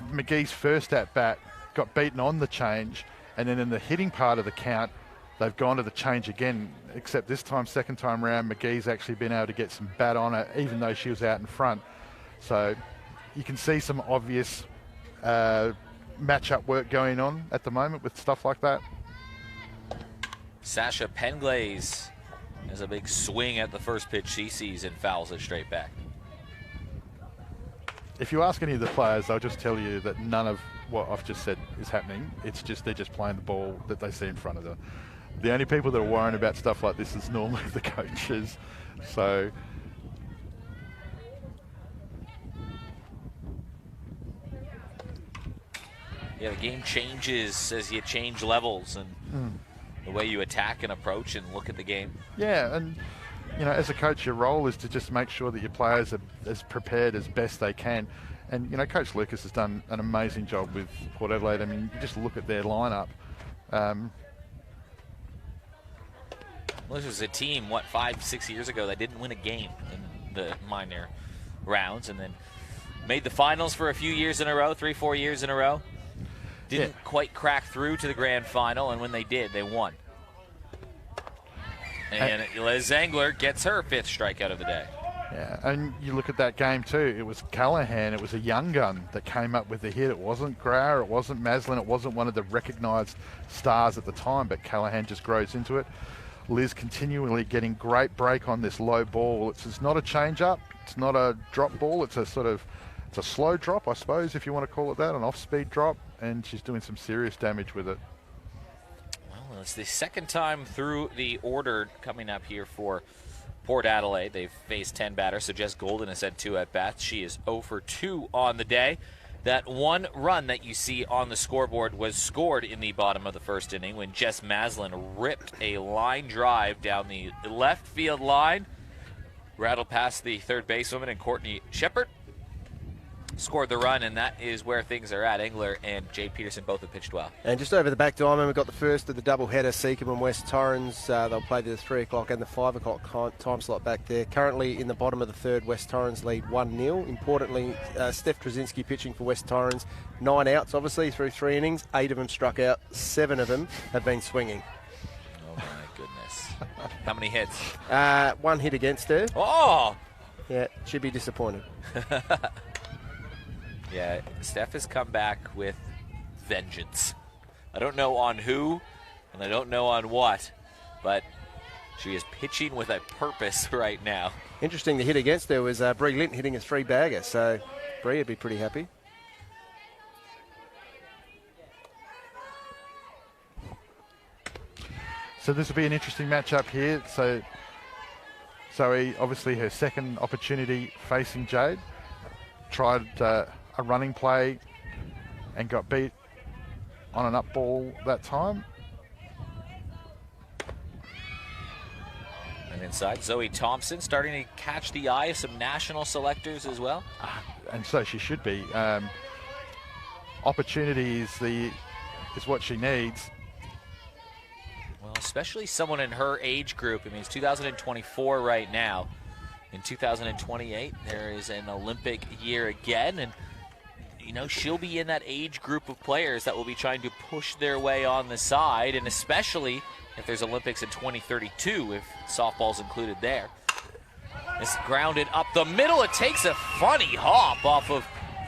McGee's first at bat, got beaten on the change, and then in the hitting part of the count, they've gone to the change again, except this time, second time round, McGee's actually been able to get some bat on it, even though she was out in front. So you can see some obvious match-up work going on at the moment with stuff like that.
Sasha Penglaze has a big swing at the first pitch she sees and fouls it straight back.
If you ask any of the players, they'll just tell you that none of what I've just said is happening. It's just they're just playing the ball that they see in front of them. The only people that are worrying about stuff like this is normally the coaches. So
yeah, the game changes as you change levels and the way you attack and approach and look at the game.
Yeah, and as a coach, your role is to just make sure that your players are as prepared as best they can. And, Coach Lucas has done an amazing job with Port Adelaide. I mean, you just look at their lineup.
Well, this was a team, 5-6 years ago, that didn't win a game in the minor rounds, and then made the finals for a few years in a row, 3-4 years in a row. Didn't quite crack through to the grand final, and when they did, they won. And Liz Zangler gets her 5th strikeout of the day.
Yeah, and you look at that game too. It was Callahan. It was a young gun that came up with the hit. It wasn't Grauer. It wasn't Maslin. It wasn't one of the recognised stars at the time. But Callahan just grows into it. Liz continually getting great break on this low ball. It's not a change-up. It's not a drop ball. It's a slow drop, I suppose, if you want to call it that, an off-speed drop. And she's doing some serious damage with it.
Well, it's the second time through the order coming up here for Port Adelaide. They've faced 10 batters, so Jess Golden has had 2 at-bats. She is 0 for 2 on the day. That one run that you see on the scoreboard was scored in the bottom of the first inning when Jess Maslin ripped a line drive down the left field line, rattled past the third basewoman and Courtney Shepard. Scored the run, and that is where things are at. Engler and Jade Peterson both have pitched well.
And just over the back diamond, we've got the first of the doubleheader, Seacombe and West Torrens. They'll play the 3 o'clock and the 5 o'clock time slot back there. Currently in the bottom of the third, West Torrens lead 1-0. Importantly, Steph Trzynski pitching for West Torrens. 9 outs, obviously, through 3 innings. 8 of them struck out. 7 of them have been swinging.
Oh, my goodness. How many hits?
1 hit against her.
Oh!
Yeah, she'd be disappointed.
Yeah, Steph has come back with vengeance. I don't know on who, and I don't know on what, but she is pitching with a purpose right now.
Interesting, the hit against her was Bree Lint hitting a 3-bagger, so Bree would be pretty happy.
So this will be an interesting matchup here. So Zoe, obviously her second opportunity facing Jade, tried a running play and got beat on an up ball that time.
And inside, Zoe Thompson starting to catch the eye of some national selectors as well.
And so she should be. Opportunity is what she needs.
Well, especially someone in her age group. I mean, it's 2024 right now. In 2028, there is an Olympic year again, and you know, she'll be in that age group of players that will be trying to push their way on the side, and especially if there's Olympics in 2032, if softball's included there. It's grounded up the middle. It takes a funny hop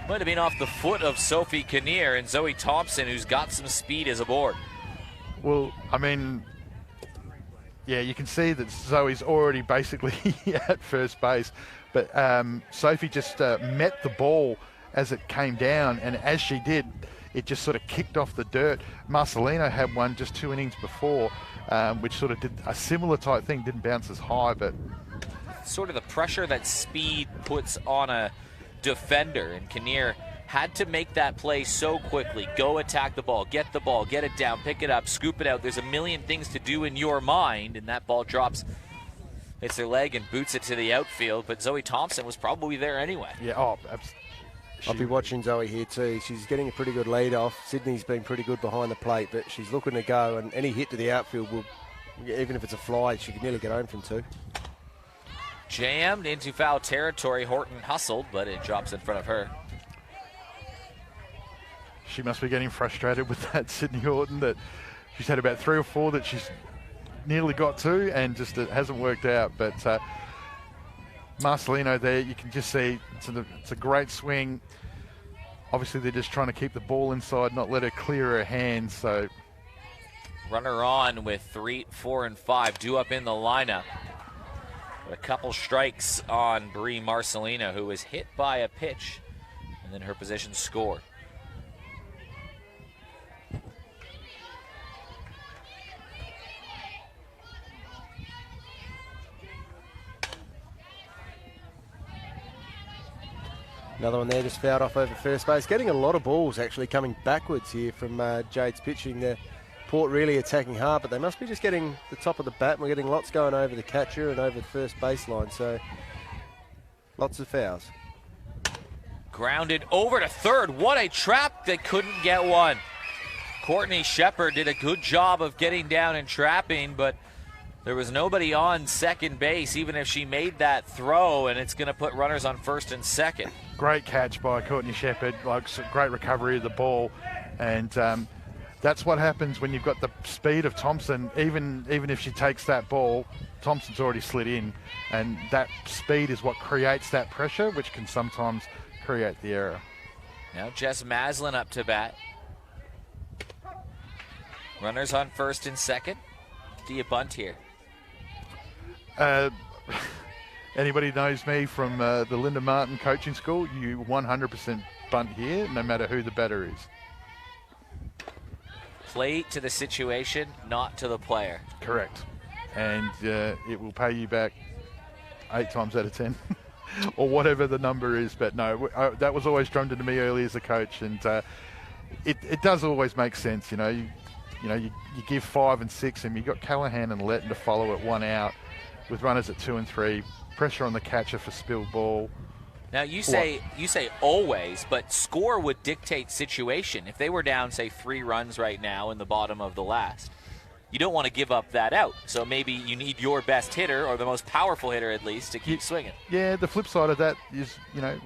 might have been off the foot of Sophie Kinnear, and Zoe Thompson, who's got some speed, is aboard.
Well, I mean, yeah, you can see that Zoe's already basically at first base, but Sophie just met the ball as it came down, and as she did, it just sort of kicked off the dirt. Marcelino had one just 2 innings before, which sort of did a similar type thing, didn't bounce as high, but...
Sort of the pressure that speed puts on a defender, and Kinnear had to make that play so quickly. Go attack the ball, get it down, pick it up, scoop it out. There's a million things to do in your mind, and that ball drops, hits her leg and boots it to the outfield, but Zoe Thompson was probably there anyway.
Yeah,
I'll be watching Zoe here too. She's getting a pretty good lead off. Sydney's been pretty good behind the plate, but she's looking to go, and any hit to the outfield will, even if it's a fly, she can nearly get home from 2.
Jammed into foul territory. Horton hustled, but it drops in front of her.
She must be getting frustrated with that Sydney Horton, that she's had about 3 or 4 that she's nearly got to, and just it hasn't worked out. But Marcelino there, you can just see it's a great swing. Obviously, they're just trying to keep the ball inside, not let her clear her hands. So,
runner on with 3, 4, and 5 due up in the lineup. But a couple strikes on Brie Marcelino, who was hit by a pitch, and then her position scored.
Another one there just fouled off over first base. Getting a lot of balls actually coming backwards here from Jade's pitching there. Port really attacking hard, but they must be just getting the top of the bat. We're getting lots going over the catcher and over the first baseline, so lots of fouls.
Grounded over to third. What a trap. They couldn't get one. Courtney Shepard did a good job of getting down and trapping, but There was nobody on second base, even if she made that throw, and it's going to put runners on first and second.
Great catch by Courtney Shepherd, like great recovery of the ball, and that's what happens when you've got the speed of Thompson. Even if she takes that ball, Thompson's already slid in, and that speed is what creates that pressure, which can sometimes create the error.
Now Jess Maslin up to bat. Runners on first and second. Do you bunt here?
Anybody knows me from the Linda Martin coaching school, you 100% bunt here, no matter who the batter is.
Play to the situation, not to the player.
Correct. And it will pay you back 8 times out of 10 or whatever the number is. But no, that was always drummed into me early as a coach, and it does always make sense. You give 5 and 6, and you've got Callahan and Letton to follow at 1 out with runners at 2 and 3. Pressure on the catcher for spilled ball.
Now you say always, but score would dictate situation. If they were down, say, 3 runs right now in the bottom of the last, you don't want to give up that out. So maybe you need your best hitter, or the most powerful hitter at least, to keep swinging.
Yeah, the flip side of that is,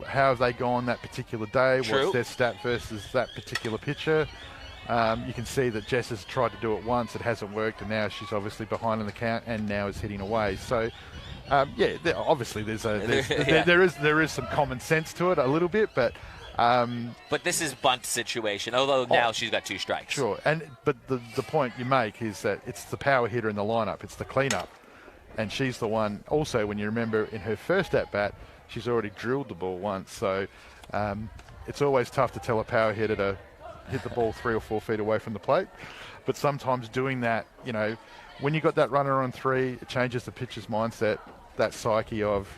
how have they gone that particular day?
True.
What's their stat versus that particular pitcher? You can see that Jess has tried to do it once, it hasn't worked, and now she's obviously behind in the count and now is hitting away. So, obviously there is some common sense to it a little bit, but
this is bunt situation. Although now she's got 2 strikes.
Sure, but the point you make is that it's the power hitter in the lineup, it's the cleanup, and she's the one. Also, when you remember in her first at bat, she's already drilled the ball once, so it's always tough to tell a power hitter to hit the ball 3 or 4 feet away from the plate. But sometimes doing that, when you got that runner on 3, it changes the pitcher's mindset, that psyche of,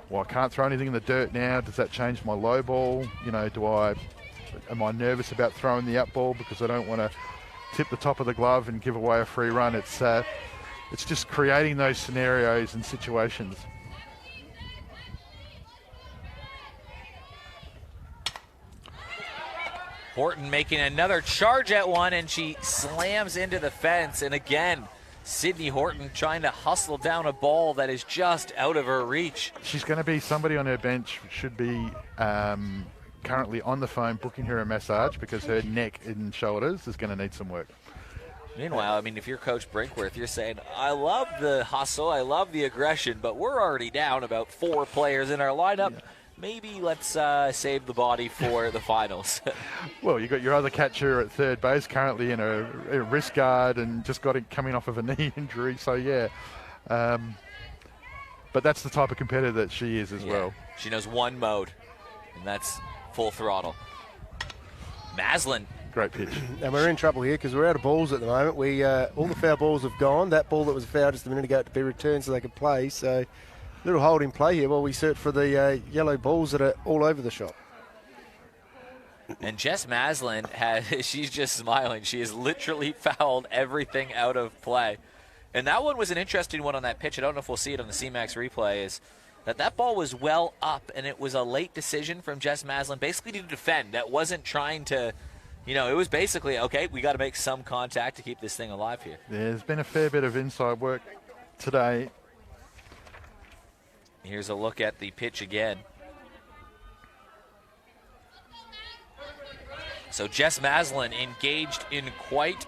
well, I can't throw anything in the dirt now. Does that change my low ball? Am I nervous about throwing the up ball because I don't want to tip the top of the glove and give away a free run? It's just creating those scenarios and situations.
Horton making another charge at one, and she slams into the fence. And again, Sydney Horton trying to hustle down a ball that is just out of her reach.
She's going to be somebody on her bench, should be currently on the phone booking her a massage, because her neck and shoulders is going to need some work.
Meanwhile, if you're Coach Brinkworth, you're saying, I love the hustle, I love the aggression, but we're already down about 4 players in our lineup. Yeah. Maybe let's save the body for the finals.
Well, you got your other catcher at third base, currently in a wrist guard, and just got it coming off of a knee injury. So yeah, but that's the type of competitor that she is as well.
She knows one mode, and that's full throttle. Maslin.
Great pitch.
And we're in trouble here because we're out of balls at the moment. All the foul balls have gone. That ball that was a foul just a minute ago had to be returned so they could play. So little hold in play here while we search for the yellow balls that are all over the shop.
And Jess Maslin she's just smiling. She has literally fouled everything out of play. And that one was an interesting one on that pitch. I don't know if we'll see it on the C-Max replay, is that ball was well up, and it was a late decision from Jess Maslin basically to defend. That wasn't trying to, it was basically, okay, we got to make some contact to keep this thing alive here.
There's been a fair bit of inside work today.
Here's a look at the pitch again. So Jess Maslin engaged in quite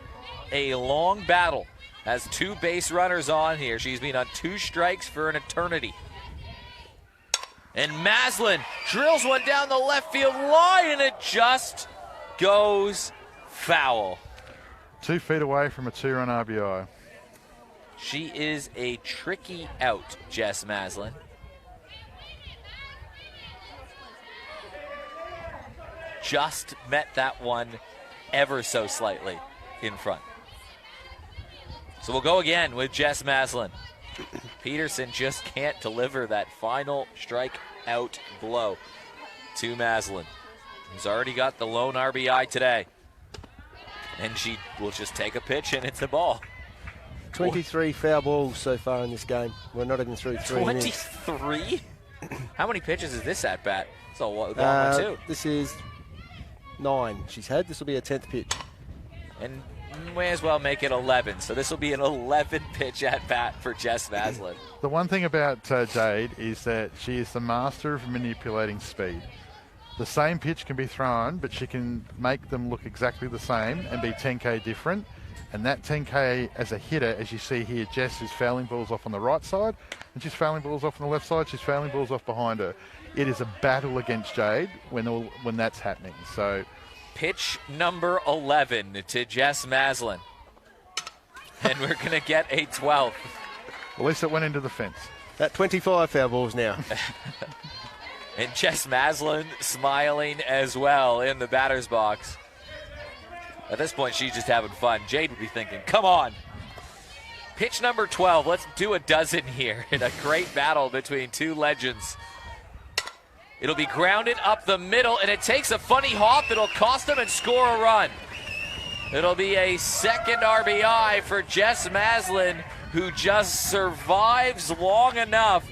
a long battle. Has 2 base runners on here. She's been on 2 strikes for an eternity. And Maslin drills one down the left field line, and it just goes foul.
2 feet away from a 2-run RBI.
She is a tricky out, Jess Maslin. Just met that one ever so slightly in front. So we'll go again with Jess Maslin. Peterson just can't deliver that final strike-out blow to Maslin, who's already got the lone RBI today. And she will just take a pitch, and it's a ball.
23 foul balls so far in this game. We're not even through 3 innings.
23? How many pitches is this at bat? It's a long one, too.
This is 9 she's had. This will be her 10th pitch.
And may as well make it 11. So this will be an 11 pitch at bat for Jess Maslin.
The one thing about Jade is that she is the master of manipulating speed. The same pitch can be thrown, but she can make them look exactly the same and be 10K different. And that 10K as a hitter, as you see here, Jess is fouling balls off on the right side, and she's fouling balls off on the left side. She's fouling balls off behind her. It is a battle against Jade when that's happening. So,
pitch number 11 to Jess Maslin. And we're going to get a 12th.
At least it went into the fence.
That 25 foul balls now.
And Jess Maslin smiling as well in the batter's box. At this point, she's just having fun. Jade would be thinking, come on. Pitch number 12. Let's do a dozen here in a great battle between two legends. It'll be grounded up the middle, and it takes a funny hop. It'll cost them and score a run. It'll be a second RBI for Jess Maslin, who just survives long enough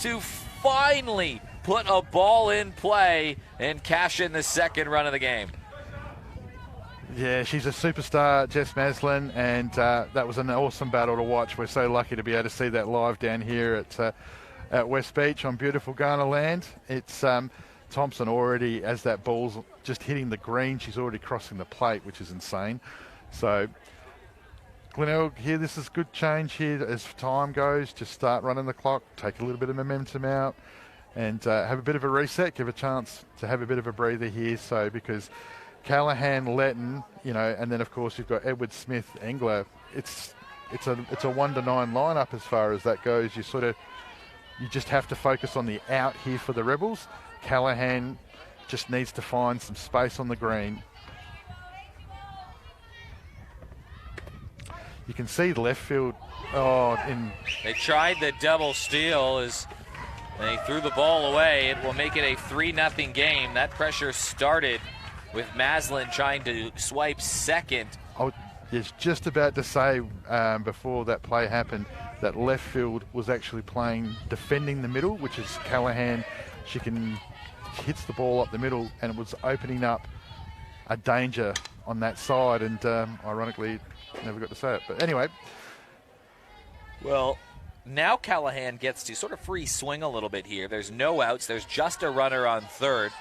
to finally put a ball in play and cash in the second run of the game.
Yeah, she's a superstar, Jess Maslin, and that was an awesome battle to watch. We're so lucky to be able to see that live down here at West Beach on beautiful Ghana land. It's Thompson already, as that ball's just hitting the green, she's already crossing the plate, which is insane. So Glenelg here, this is good change here as time goes. Just start running the clock, take a little bit of momentum out, and have a bit of a reset, give a chance to have a bit of a breather here. So because Callahan, Letton, and then of course you've got Edward Smith, Engler. It's a 1-9 lineup as far as that goes. You just have to focus on the out here for the Rebels. Callahan just needs to find some space on the green. You can see the left field.
They tried the double steal as they threw the ball away. It will make it a 3-0 game. That pressure started with Maslin trying to swipe second.
I was just about to say before that play happened that left field was actually defending the middle, which is Callahan. She hits the ball up the middle, and it was opening up a danger on that side, and ironically never got to say it. But anyway.
Well, now Callahan gets to sort of free swing a little bit here. There's no outs. There's just a runner on third.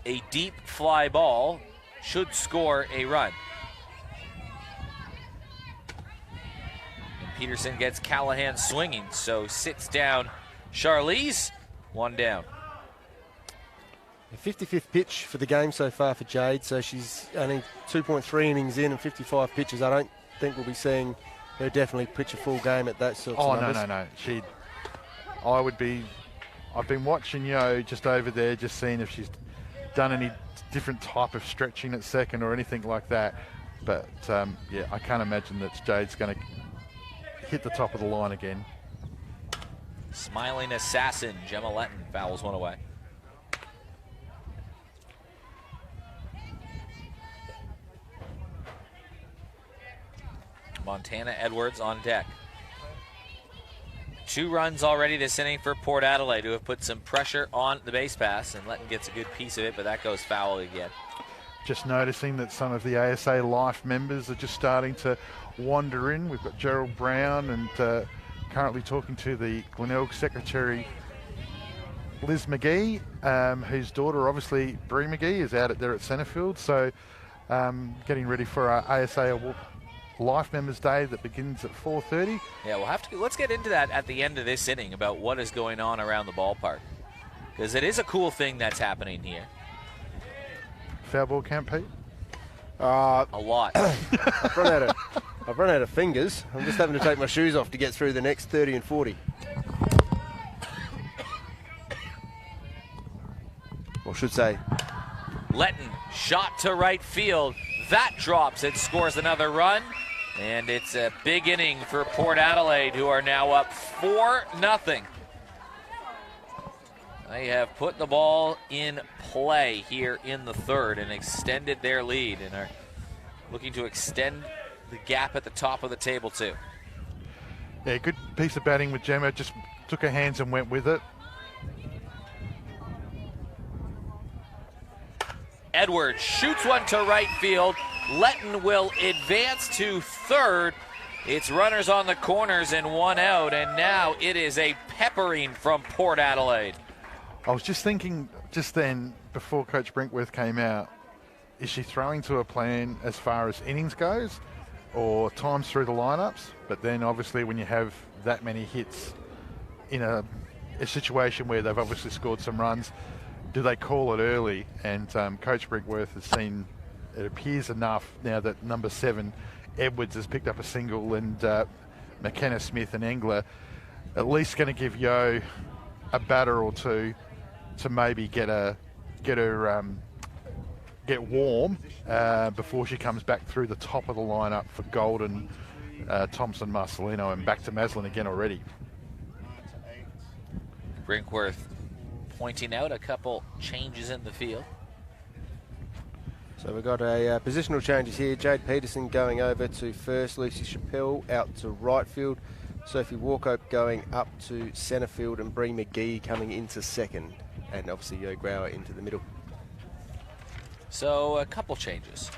A deep fly ball should score a run. And Peterson gets Callahan swinging, so sits down Charlize, one down.
The 55th pitch for the game so far for Jade, so she's only 2.3 innings in and 55 pitches. I don't think we'll be seeing her definitely pitch a full game at that sort of numbers.
No. I've been watching just over there, just seeing if she's done any different type of stretching at second or anything like that. But I can't imagine that Jade's going to hit the top of the line again.
Smiling assassin Gemma Letton fouls one away. Montana Edwards on deck. 2 runs already this inning for Port Adelaide, who have put some pressure on the base pass, and Letton gets a good piece of it, but that goes foul again.
Just noticing that some of the ASA Life members are just starting to wander in. We've got Gerald Brown and currently talking to the Glenelg secretary, Liz McGee, whose daughter, obviously, Bree McGee, is out there at Centrefield. So getting ready for our ASA Life Members Day that begins at 4:30.
Yeah, let's get into that at the end of this inning about what is going on around the ballpark, because it is a cool thing that's happening here.
Foul ball count, Pete?
A lot.
I've run out of fingers. I'm just having to take my shoes off to get through the next 30 and 40. Or should say.
Letton, shot to right field. That drops. It scores another run. And it's a big inning for Port Adelaide, who are now up 4-0. They have put the ball in play here in the third and extended their lead, and are looking to extend the gap at the top of the table too.
Yeah, good piece of batting with Gemma. Just took her hands and went with it.
Edwards shoots one to right field. Letton will advance to third. It's runners on the corners and one out, and now it is a peppering from Port Adelaide.
I was just thinking just then, before Coach Brinkworth came out, is she throwing to a plan as far as innings goes or times through the lineups? But then obviously when you have that many hits in a situation where they've obviously scored some runs, do they call it early? And Coach Brinkworth has seen, it appears enough now that number 7, Edwards, has picked up a single, and McKenna, Smith and Engler at least going to give Yo a batter or two to maybe get warm before she comes back through the top of the lineup for Golden, Thompson, Marcelino, and back to Maslin again already.
Brinkworth pointing out a couple changes in the field.
So we've got a positional changes here. Jade Peterson going over to first, Lucy Chappell out to right field, Sophie Walkope going up to centre field, and Bree McGee coming into second, and obviously Yo Grauer into the middle.
So a couple changes.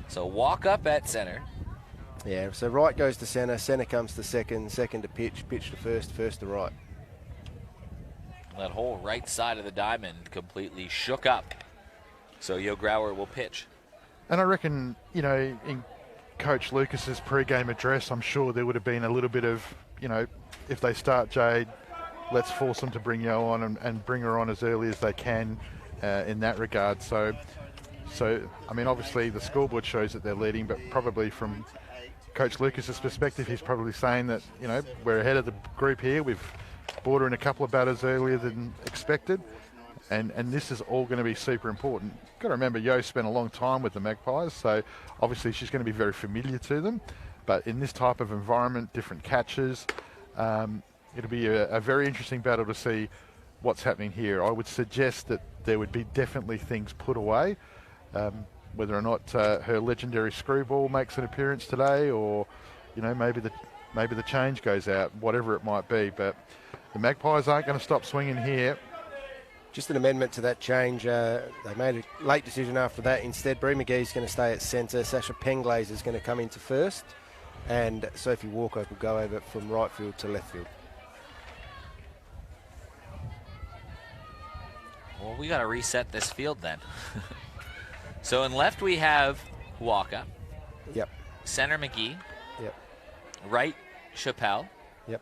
So walk up at center.
Yeah, so right goes to centre, centre comes to second, second to pitch, pitch to first, first to right.
That whole right side of the diamond completely shook up. So Yo Grauer will pitch.
And I reckon, you know, in Coach Lucas's pre-game address, I'm sure there would have been a little bit of, you know, if they start Jade, let's force them to bring Yo on and bring her on as early as they can in that regard. So I mean, obviously the scoreboard shows that they're leading, but probably from Coach Lucas's perspective, he's probably saying that, you know, we're ahead of the group here. We've brought her in a couple of batters earlier than expected. And this is all going to be super important. Got to remember, Yo spent a long time with the Magpies, so obviously she's going to be very familiar to them. But in this type of environment, different catches, it'll be a very interesting battle to see what's happening here. I would suggest that there would be definitely things put away, whether or not her legendary screwball makes an appearance today, or you know, maybe the change goes out, whatever it might be. But the Magpies aren't going to stop swinging here.
Just an amendment to that change. They made a late decision after that. Instead, Bree McGee's going to stay at centre. Sasha Penglaze is going to come into first. And Sophie Walkope will go over from right field to left field.
Well, we got to reset this field then. So in left we have Waka.
Yep.
Center McGee.
Yep.
Right Chappelle.
Yep.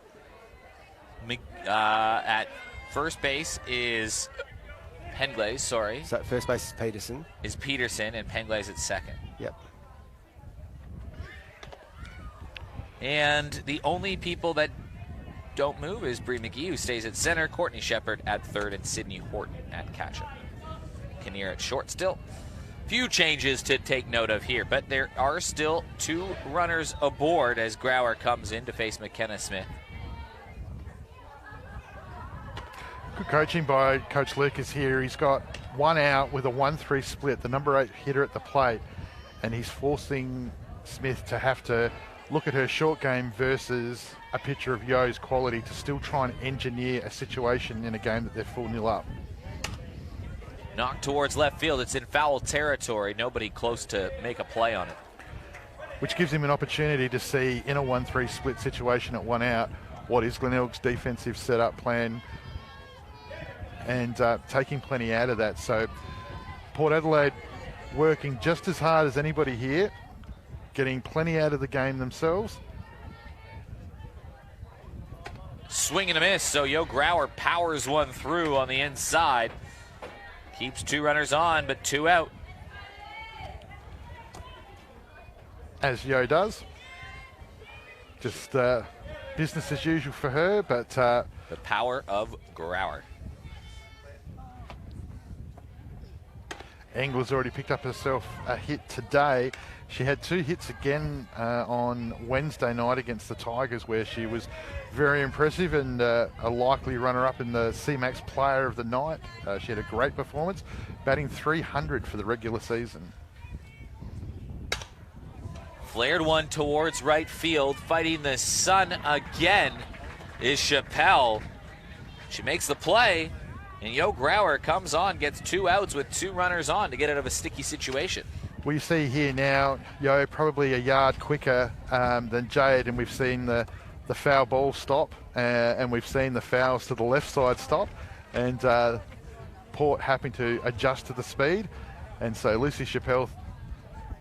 At first base is Penglaze, sorry.
So first base is Peterson.
Is Peterson, and Penglaze at second.
Yep.
And the only people that don't move is Bree McGee, who stays at center, Courtney Shepard at third, and Sydney Horton at catcher. Kinnear at short still. Few changes to take note of here, but there are still 2 runners aboard as Grauer comes in to face McKenna Smith.
Good coaching by Coach Lucas here. He's got 1 out with a 1-3 split, the number 8 hitter at the plate, and he's forcing Smith to have to look at her short game versus a picture of Yo's quality to still try and engineer a situation in a game that they're 4-0 up.
Knocked towards left field. It's in foul territory. Nobody close to make a play on it.
Which gives him an opportunity to see, in a 1-3 split situation at 1 out, what is Glenelg's defensive setup plan, and taking plenty out of that. So Port Adelaide working just as hard as anybody here, getting plenty out of the game themselves.
Swing and a miss, so Yo Grauer powers one through on the inside. Keeps 2 runners on, but 2 out.
As Yo does. Just business as usual for her, but
the power of Grauer.
Engler's already picked up herself a hit today. She had 2 hits again on Wednesday night against the Tigers, where she was very impressive and a likely runner-up in the C-Max Player of the Night. She had a great performance, batting .300 for the regular season.
Flared one towards right field, fighting the sun again is Chappelle. She makes the play, And Yo Grauer comes on, gets 2 outs with 2 runners on to get out of a sticky situation.
We see here now, Yo probably a yard quicker than Jade, and we've seen the foul ball stop, and we've seen the fouls to the left side stop, and Port having to adjust to the speed. And so Lucy Chappelle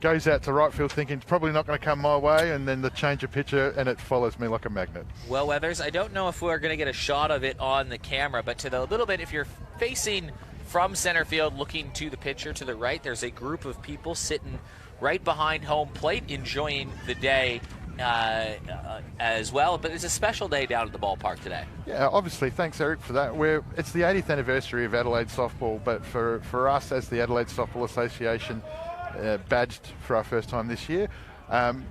goes out to right field thinking it's probably not going to come my way, and then the change of pitcher, and it follows me like a magnet.
Well, Weathers, I don't know if we're going to get a shot of it on the camera, but to the little bit, if you're facing from center field looking to the pitcher to the right, there's a group of people sitting right behind home plate enjoying the day as well. But it's a special day down at the ballpark today.
Yeah, obviously, thanks Eric for that. It's the 80th anniversary of Adelaide softball, but for us as the Adelaide Softball Association, badged for our first time this year,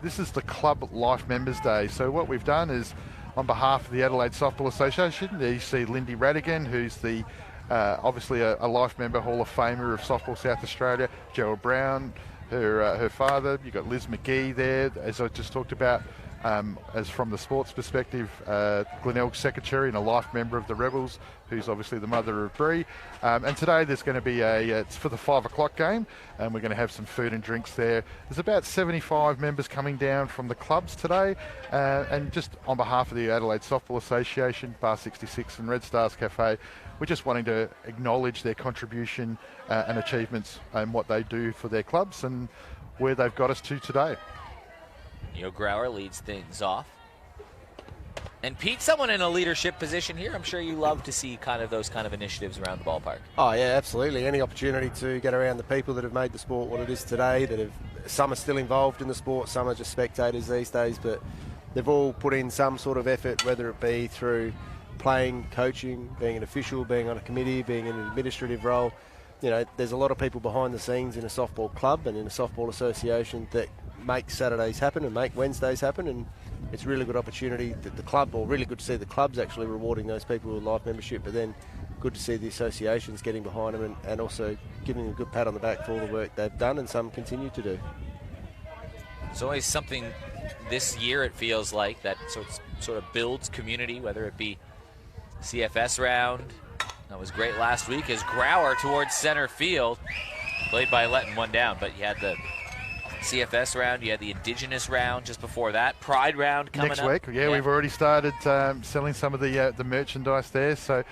this is the Club Life Members Day. So what we've done is, on behalf of the Adelaide Softball Association, there you see Lindy Radigan, who's the obviously a Life Member Hall of Famer of Softball South Australia, Gerald Brown, her father. You've got Liz McGee there, as I just talked about, as from the sports perspective, Glenelg secretary and a life member of the Rebels, who's obviously the mother of Bree. And today there's going to be it's for the 5 o'clock game, and we're going to have some food and drinks there. There's about 75 members coming down from the clubs today, and just on behalf of the Adelaide Softball Association, Bar 66 and Red Stars Cafe, we're just wanting to acknowledge their contribution and achievements and what they do for their clubs and where they've got us to today.
Yo Grauer leads things off. And Pete, someone in a leadership position here, I'm sure you love to see those kind of initiatives around the ballpark.
Oh yeah, absolutely. Any opportunity to get around the people that have made the sport what it is today, some are still involved in the sport, some are just spectators these days, but they've all put in some sort of effort, whether it be through playing, coaching, being an official, being on a committee, being in an administrative role. You know, there's a lot of people behind the scenes in a softball club and in a softball association that make Saturdays happen and make Wednesdays happen, and it's a really good opportunity that the club, or really good to see the clubs actually rewarding those people with life membership, but then good to see the associations getting behind them and also giving them a good pat on the back for all the work they've done, and some continue to do.
There's always something this year, it feels like, that sort of builds community, whether it be CFS round. That was great last week as Grauer towards center field, played by letting one down, but you had the CFS round, you had the Indigenous round just before that, Pride round coming
next
up.
Week. Yeah, we've already started selling some of the merchandise there. So,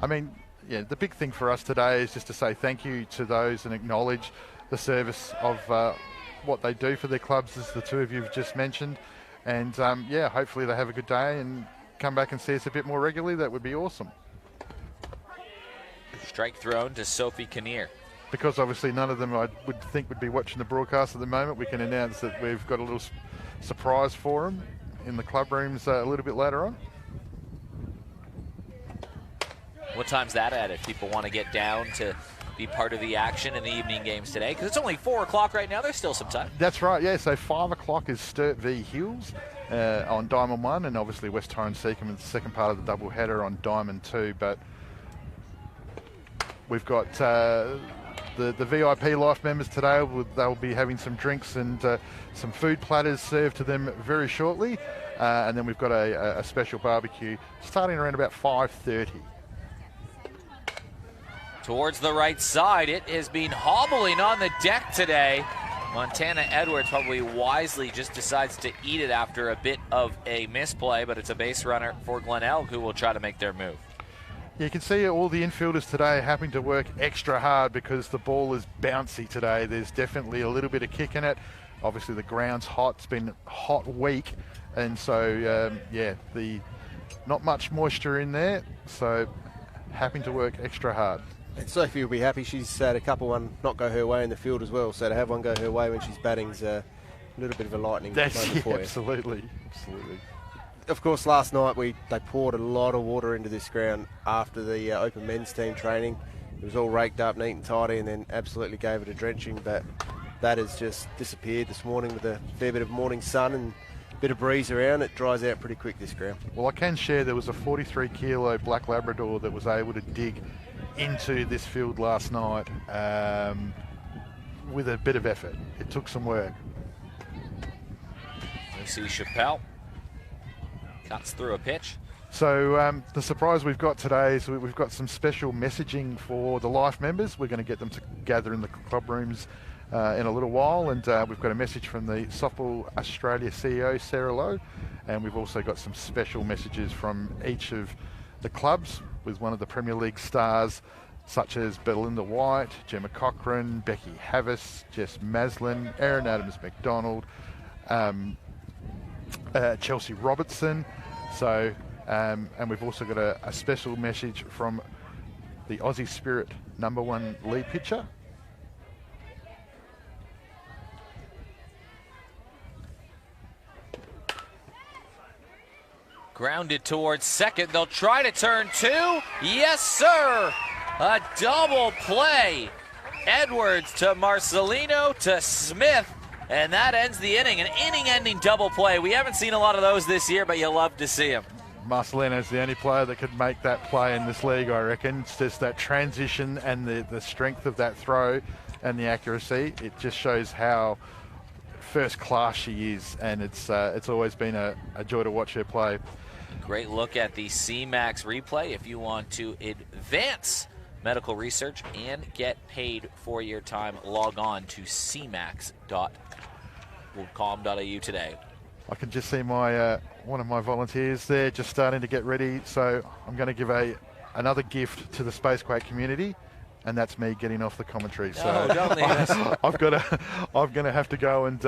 I mean, yeah, the big thing for us today is just to say thank you to those and acknowledge the service of what they do for their clubs, as the two of you have just mentioned. And yeah, hopefully they have a good day and come back and see us a bit more regularly. That would be awesome.
Strike thrown to Sophie Kinnear.
Because obviously none of them I would think would be watching the broadcast at the moment, we can announce that we've got a little surprise for them in the club rooms a little bit later on.
What time's that at if people want to get down to be part of the action in the evening games today? Because it's only 4 o'clock right now. There's still some time.
That's right, yeah. So 5 o'clock is Sturt v Hills on Diamond 1, and obviously West Torrens Seacombe in the second part of the double header on Diamond 2. But we've got the VIP life members today. They'll be having some drinks and some food platters served to them very shortly. And then we've got a special barbecue starting around about 5:30.
Towards the right side, it has been hobbling on the deck today. Montana Edwards probably wisely just decides to eat it after a bit of a misplay, but it's a base runner for Glenelg, who will try to make their move.
You can see all the infielders today having to work extra hard because the ball is bouncy today. There's definitely a little bit of kick in it. Obviously the ground's hot. It's been a hot week, and so yeah, not much moisture in there, so having to work extra hard.
And Sophie will be happy. She's had a couple one not go her way in the field as well, so to have one go her way when she's batting's a little bit of a lightning moment for you.
Absolutely.
Of course, last night they poured a lot of water into this ground after the open men's team training. It was all raked up neat and tidy, and then absolutely gave it a drenching, but that has just disappeared this morning with a fair bit of morning sun and a bit of breeze around. It dries out pretty quick, this ground.
Well, I can share there was a 43 kilo black Labrador that was able to dig into this field last night with a bit of effort. It took some work.
We see Chappelle cuts through a pitch.
So the surprise we've got today is we've got some special messaging for the Life members. We're going to get them to gather in the club rooms in a little while, and we've got a message from the Softball Australia CEO, Sarah Lowe, and we've also got some special messages from each of the clubs with one of the Premier League stars, such as Belinda White, Gemma Cochran, Becky Havis, Jess Maslin, Erin Adams-McDonald, Chelsea Robertson. So, and we've also got a special message from the Aussie Spirit #1 lead pitcher.
Grounded towards second. They'll try to turn two. Yes, sir. A double play. Edwards to Marcelino to Smith. And that ends the inning. An inning-ending double play. We haven't seen a lot of those this year, but you love to see them.
Marcelino's the only player that could make that play in this league, I reckon. It's just that transition and the strength of that throw and the accuracy. It just shows how first class she is, and it's always been a joy to watch her play.
Great look at the CMAX replay. If you want to advance medical research and get paid for your time, log on to cmax.com.au today.
I can just see my one of my volunteers there just starting to get ready, so I'm going to give another gift to the Spacequake community, and that's me getting off the commentary. So
don't leave us.
I'm going to have to go and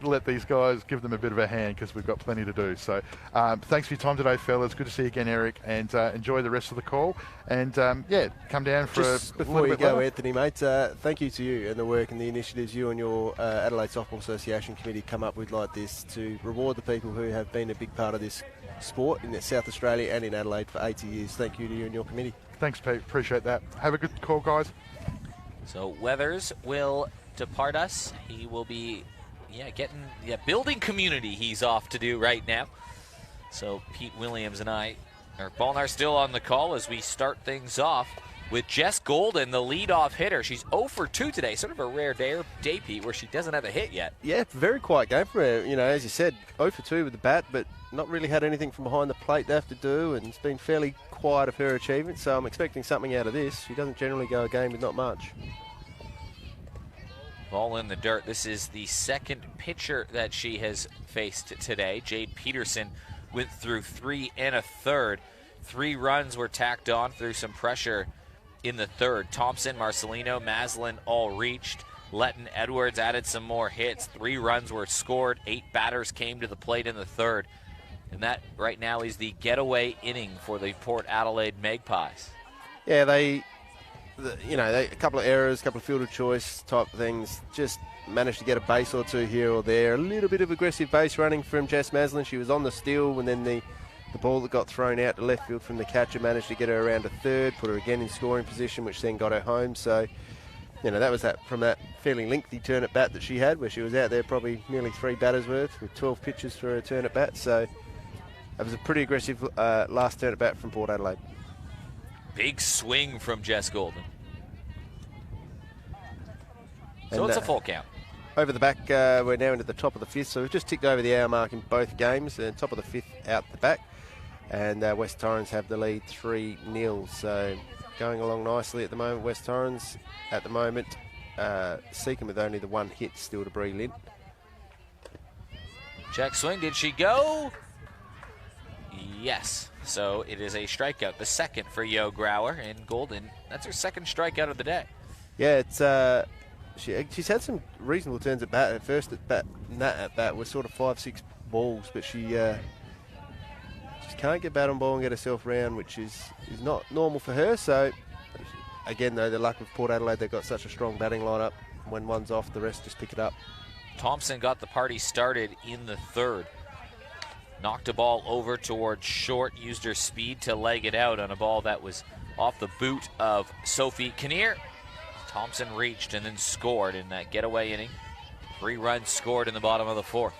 let these guys, give them a bit of a hand, because we've got plenty to do. So thanks for your time today, fellas. Good to see you again, Eric, and enjoy the rest of the call. And yeah, come down for
just
a
before
little
you
bit
go,
later.
Anthony, mate. Thank you to you and the work and the initiatives you and your Adelaide Softball Association committee come up with like this to reward the people who have been a big part of this sport in South Australia and in Adelaide for 80 years. Thank you to you and your committee.
Thanks, Pete. Appreciate that. Have a good call, guys.
So Weathers will depart us. He will be, building community he's off to do right now. So Pete Williams and I, Balnar still on the call as we start things off with Jess Golden, the leadoff hitter. She's 0 for 2 today, sort of a rare day, Pete, where she doesn't have a hit yet.
Yeah, very quiet game for her. You know, as you said, 0 for 2 with the bat, but not really had anything from behind the plate they have to do, and it's been fairly quiet of her achievements, so I'm expecting something out of this. She doesn't generally go a game with not much.
Ball in the dirt. This is the second pitcher that she has faced today. Jade Peterson went through 3 1/3. 3 runs were tacked on through some pressure in the third. Thompson, Marcelino, Maslin all reached. Letton, Edwards added some more hits. 3 runs were scored. 8 batters came to the plate in the third. And that right now is the getaway inning for the Port Adelaide Magpies.
Yeah, a couple of errors, a couple of field of choice type things. Just managed to get a base or two here or there. A little bit of aggressive base running from Jess Maslin. She was on the steal, and then the ball that got thrown out to left field from the catcher managed to get her around to third, put her again in scoring position, which then got her home. So, that was that from that fairly lengthy turn at bat that she had, where she was out there probably nearly 3 batters worth with 12 pitches for her turn at bat. So that was a pretty aggressive last turn at bat from Port Adelaide.
Big swing from Jess Golden. So
And,
it's a full count.
Over the back, we're now into the top of the 5th, so we've just ticked over the hour mark in both games. Top of the 5th out the back, and West Torrens have the lead 3-0. So going along nicely at the moment. West Torrens at the moment, Seacom with only the 1 hit still to Bree Lynn.
Check swing, did she go? Yes. So it is a strikeout, the second for Yo Grauer, and Golden, that's her second strikeout of the day.
Yeah, it's she's had some reasonable turns at bat. At first at bat was sort of 5-6 balls, but she just can't get bat on ball and get herself round, which is not normal for her. So again, though, the luck of Port Adelaide, they've got such a strong batting lineup. When one's off, the rest just pick it up.
Thompson got the party started in the third. Knocked a ball over towards short, used her speed to leg it out on a ball that was off the boot of Sophie Kinnear. Thompson reached and then scored in that getaway inning. 3 runs scored in the bottom of the 4th.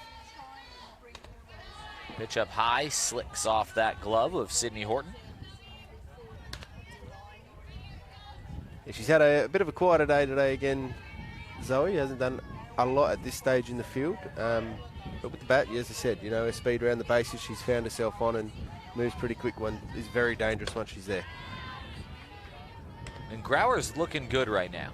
Pitch up high, slicks off that glove of Sydney Horton.
Yeah, she's had a bit of a quieter day today again, Zoe. Hasn't done a lot at this stage in the field. But with the bat, as I said, her speed around the bases she's found herself on, and moves pretty quick one, is very dangerous once she's there.
And Grauer's looking good right now.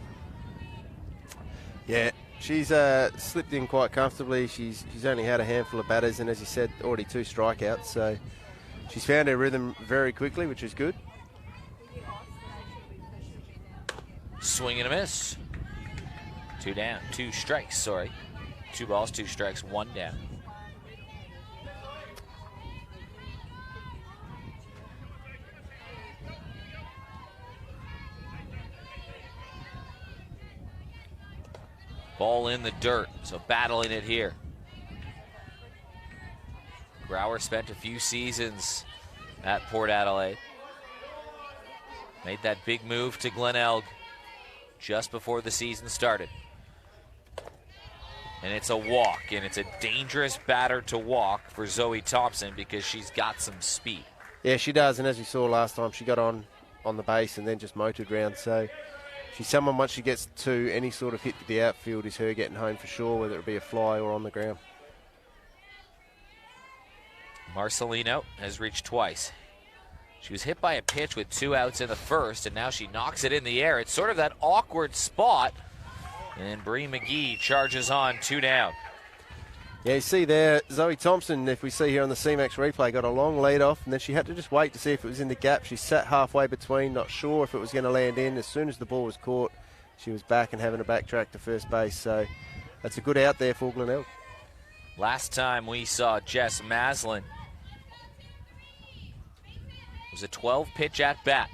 Yeah, she's slipped in quite comfortably. She's only had a handful of batters, and as you said, already 2 strikeouts. So she's found her rhythm very quickly, which is good.
Swing and a miss. 2 down, 2 strikes, sorry. 2 balls, 2 strikes, 1 down. Ball in the dirt, so battling it here. Grauer spent a few seasons at Port Adelaide. Made that big move to Glenelg just before the season started. And it's a walk, and it's a dangerous batter to walk for Zoe Thompson because she's got some speed.
Yeah, she does, and as you saw last time, she got on the base and then just motored round. So she's someone, once she gets to any sort of hit to the outfield, is her getting home for sure, whether it be a fly or on the ground.
Marcelino has reached twice. She was hit by a pitch with 2 outs in the first, and now she knocks it in the air. It's sort of that awkward spot, and Bree McGee charges on 2 down.
Yeah, you see there, Zoe Thompson, if we see here on the C-Max replay, got a long lead off, and then she had to just wait to see if it was in the gap. She sat halfway between, not sure if it was going to land in. As soon as the ball was caught, she was back and having to backtrack to first base. So that's a good out there for Glenelg.
Last time we saw Jess Maslin was a 12-pitch at-bat.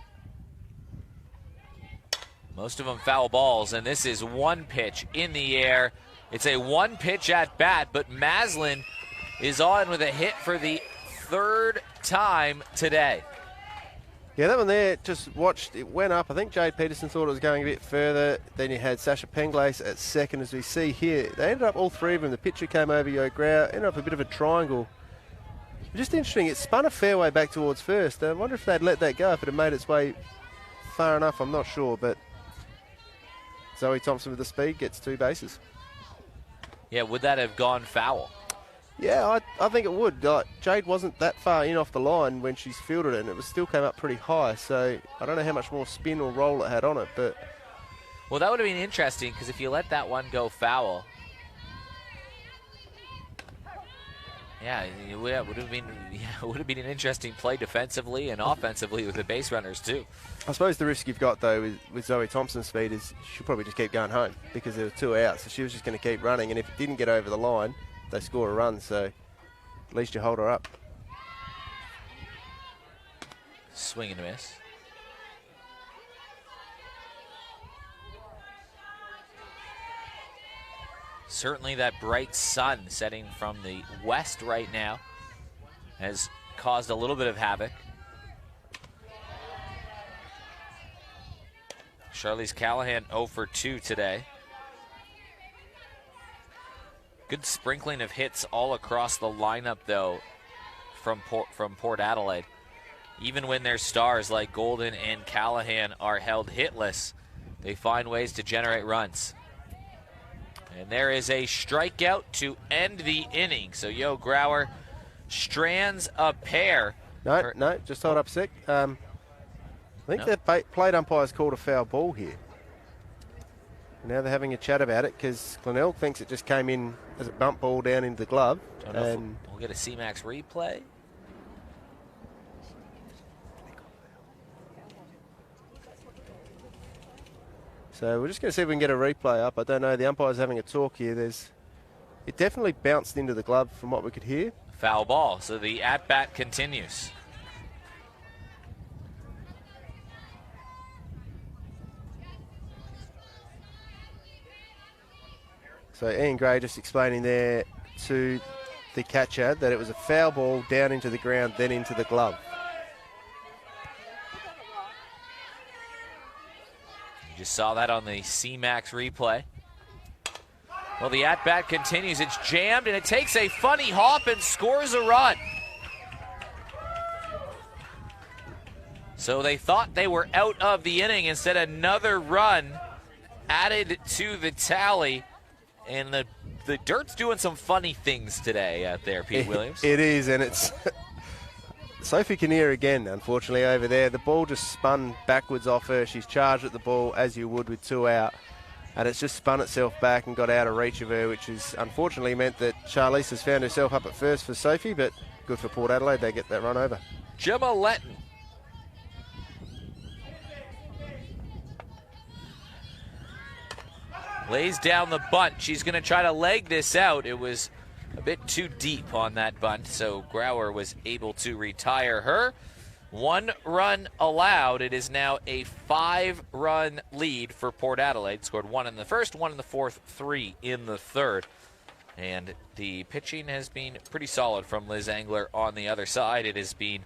Most of them foul balls, and this is 1 pitch in the air. It's a 1-pitch at-bat, but Maslin is on with a hit for the 3rd time today.
Yeah, that one there, just watched, it went up. I think Jade Peterson thought it was going a bit further. Then you had Sasha Penglace at second, as we see here. They ended up, all 3 of them, the pitcher came over Yo Grau, ended up a bit of a triangle. Just interesting, it spun a fairway back towards first. I wonder if they'd let that go, if it had made its way far enough, I'm not sure. But Zoe Thompson with the speed gets 2 bases.
Yeah, would that have gone foul?
Yeah, I think it would. Jade wasn't that far in off the line when she's fielded it, and it still came up pretty high. So I don't know how much more spin or roll it had on it. But
well, that would have been interesting, because if you let that one go foul, yeah, it would have been an interesting play defensively and offensively with the base runners too.
I suppose the risk you've got though with Zoe Thompson's speed is she'll probably just keep going home because there were 2 outs, so she was just going to keep running, and if it didn't get over the line, they score a run. So at least you hold her up.
Swing and a miss. Certainly that bright sun setting from the west right now has caused a little bit of havoc. Charlize Callahan 0 for 2 today. Good sprinkling of hits all across the lineup, though, from Port Adelaide. Even when their stars like Golden and Callahan are held hitless, they find ways to generate runs. And there is a strikeout to end the inning. So Yo Grauer strands a pair.
No, just hold up a sec. I think the plate umpire's called a foul ball here. And now they're having a chat about it because Glenelg thinks it just came in as a bump ball down into the glove.
Don't know if we'll get a C-Max replay.
So we're just going to see if we can get a replay up. I don't know. The umpire's having a talk here. It definitely bounced into the glove from what we could hear.
Foul ball. So the at-bat continues.
So Ian Gray just explaining there to the catcher that it was a foul ball down into the ground, then into the glove.
You just saw that on the C-Max replay. Well, the at-bat continues. It's jammed, and it takes a funny hop and scores a run. So they thought they were out of the inning. Instead, another run added to the tally. And the dirt's doing some funny things today out there, Pete Williams.
It is, and it's Sophie Kinnear again, unfortunately, over there. The ball just spun backwards off her. She's charged at the ball, as you would with 2 out. And it's just spun itself back and got out of reach of her, which has unfortunately meant that Charlize has found herself up at first for Sophie, but good for Port Adelaide. They get that run over.
Gemma Letton. Lays down the bunt. She's going to try to leg this out. It was a bit too deep on that bunt, so Grauer was able to retire her. 1 run allowed. It is now a 5-run lead for Port Adelaide. Scored 1 in the first, 1 in the fourth, 3 in the third. And the pitching has been pretty solid from Liz Engler on the other side. It has been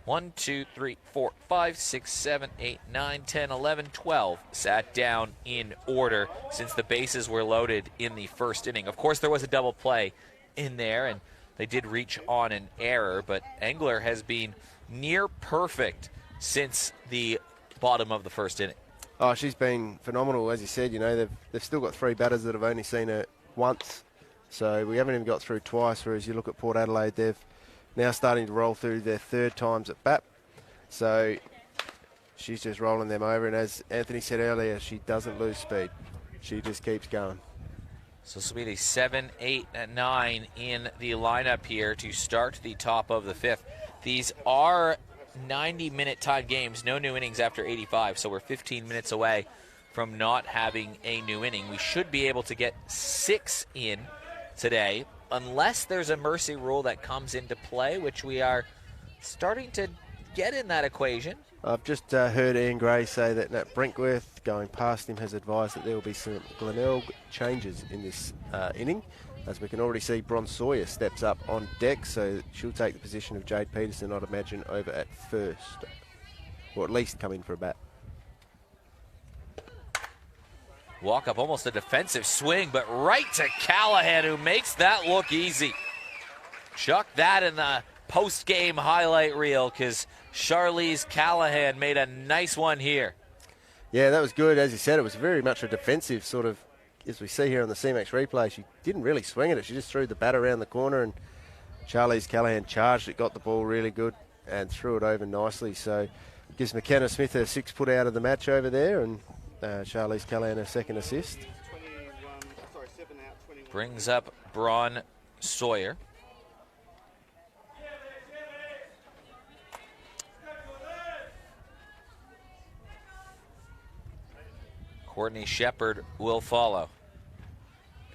1, 2, 3, 4, 5, 6, 7, 8, 9, 10, 11, 12 sat down in order since the bases were loaded in the first inning. Of course, there was a double play in there, and they did reach on an error, but Engler has been near perfect since the bottom of the first inning.
Oh, she's been phenomenal, as you said. You know, they've still got 3 batters that have only seen her once, so we haven't even got through twice, whereas you look at Port Adelaide, they've now starting to roll through their 3rd times at bat. So she's just rolling them over, and as Anthony said earlier, she doesn't lose speed. She just keeps going.
So this will be the 7, 8, and 9 in the lineup here to start the top of the 5th. These are 90-minute tied games, no new innings after 85, so we're 15 minutes away from not having a new inning. We should be able to get 6 in today, unless there's a mercy rule that comes into play, which we are starting to get in that equation.
I've just heard Ian Gray say that Nat Brinkworth, going past him, has advised that there will be some Glenelg changes in this inning. As we can already see, Bron Sawyer steps up on deck, so she'll take the position of Jade Peterson, I'd imagine, over at first. Or at least come in for a bat.
Walk up, almost a defensive swing, but right to Callahan, who makes that look easy. Chuck that in the post-game highlight reel, because Charlize Callahan made a nice one here.
Yeah, that was good. As you said, it was very much a defensive sort of, as we see here on the CMAX replay, she didn't really swing at it. She just threw the bat around the corner, and Charlize Callahan charged it, got the ball really good, and threw it over nicely. So gives McKenna Smith her 6th put out of the match over there, and Charlize Callahan her 2nd assist.
Brings up Bron Sawyer. Courtney Shepard will follow.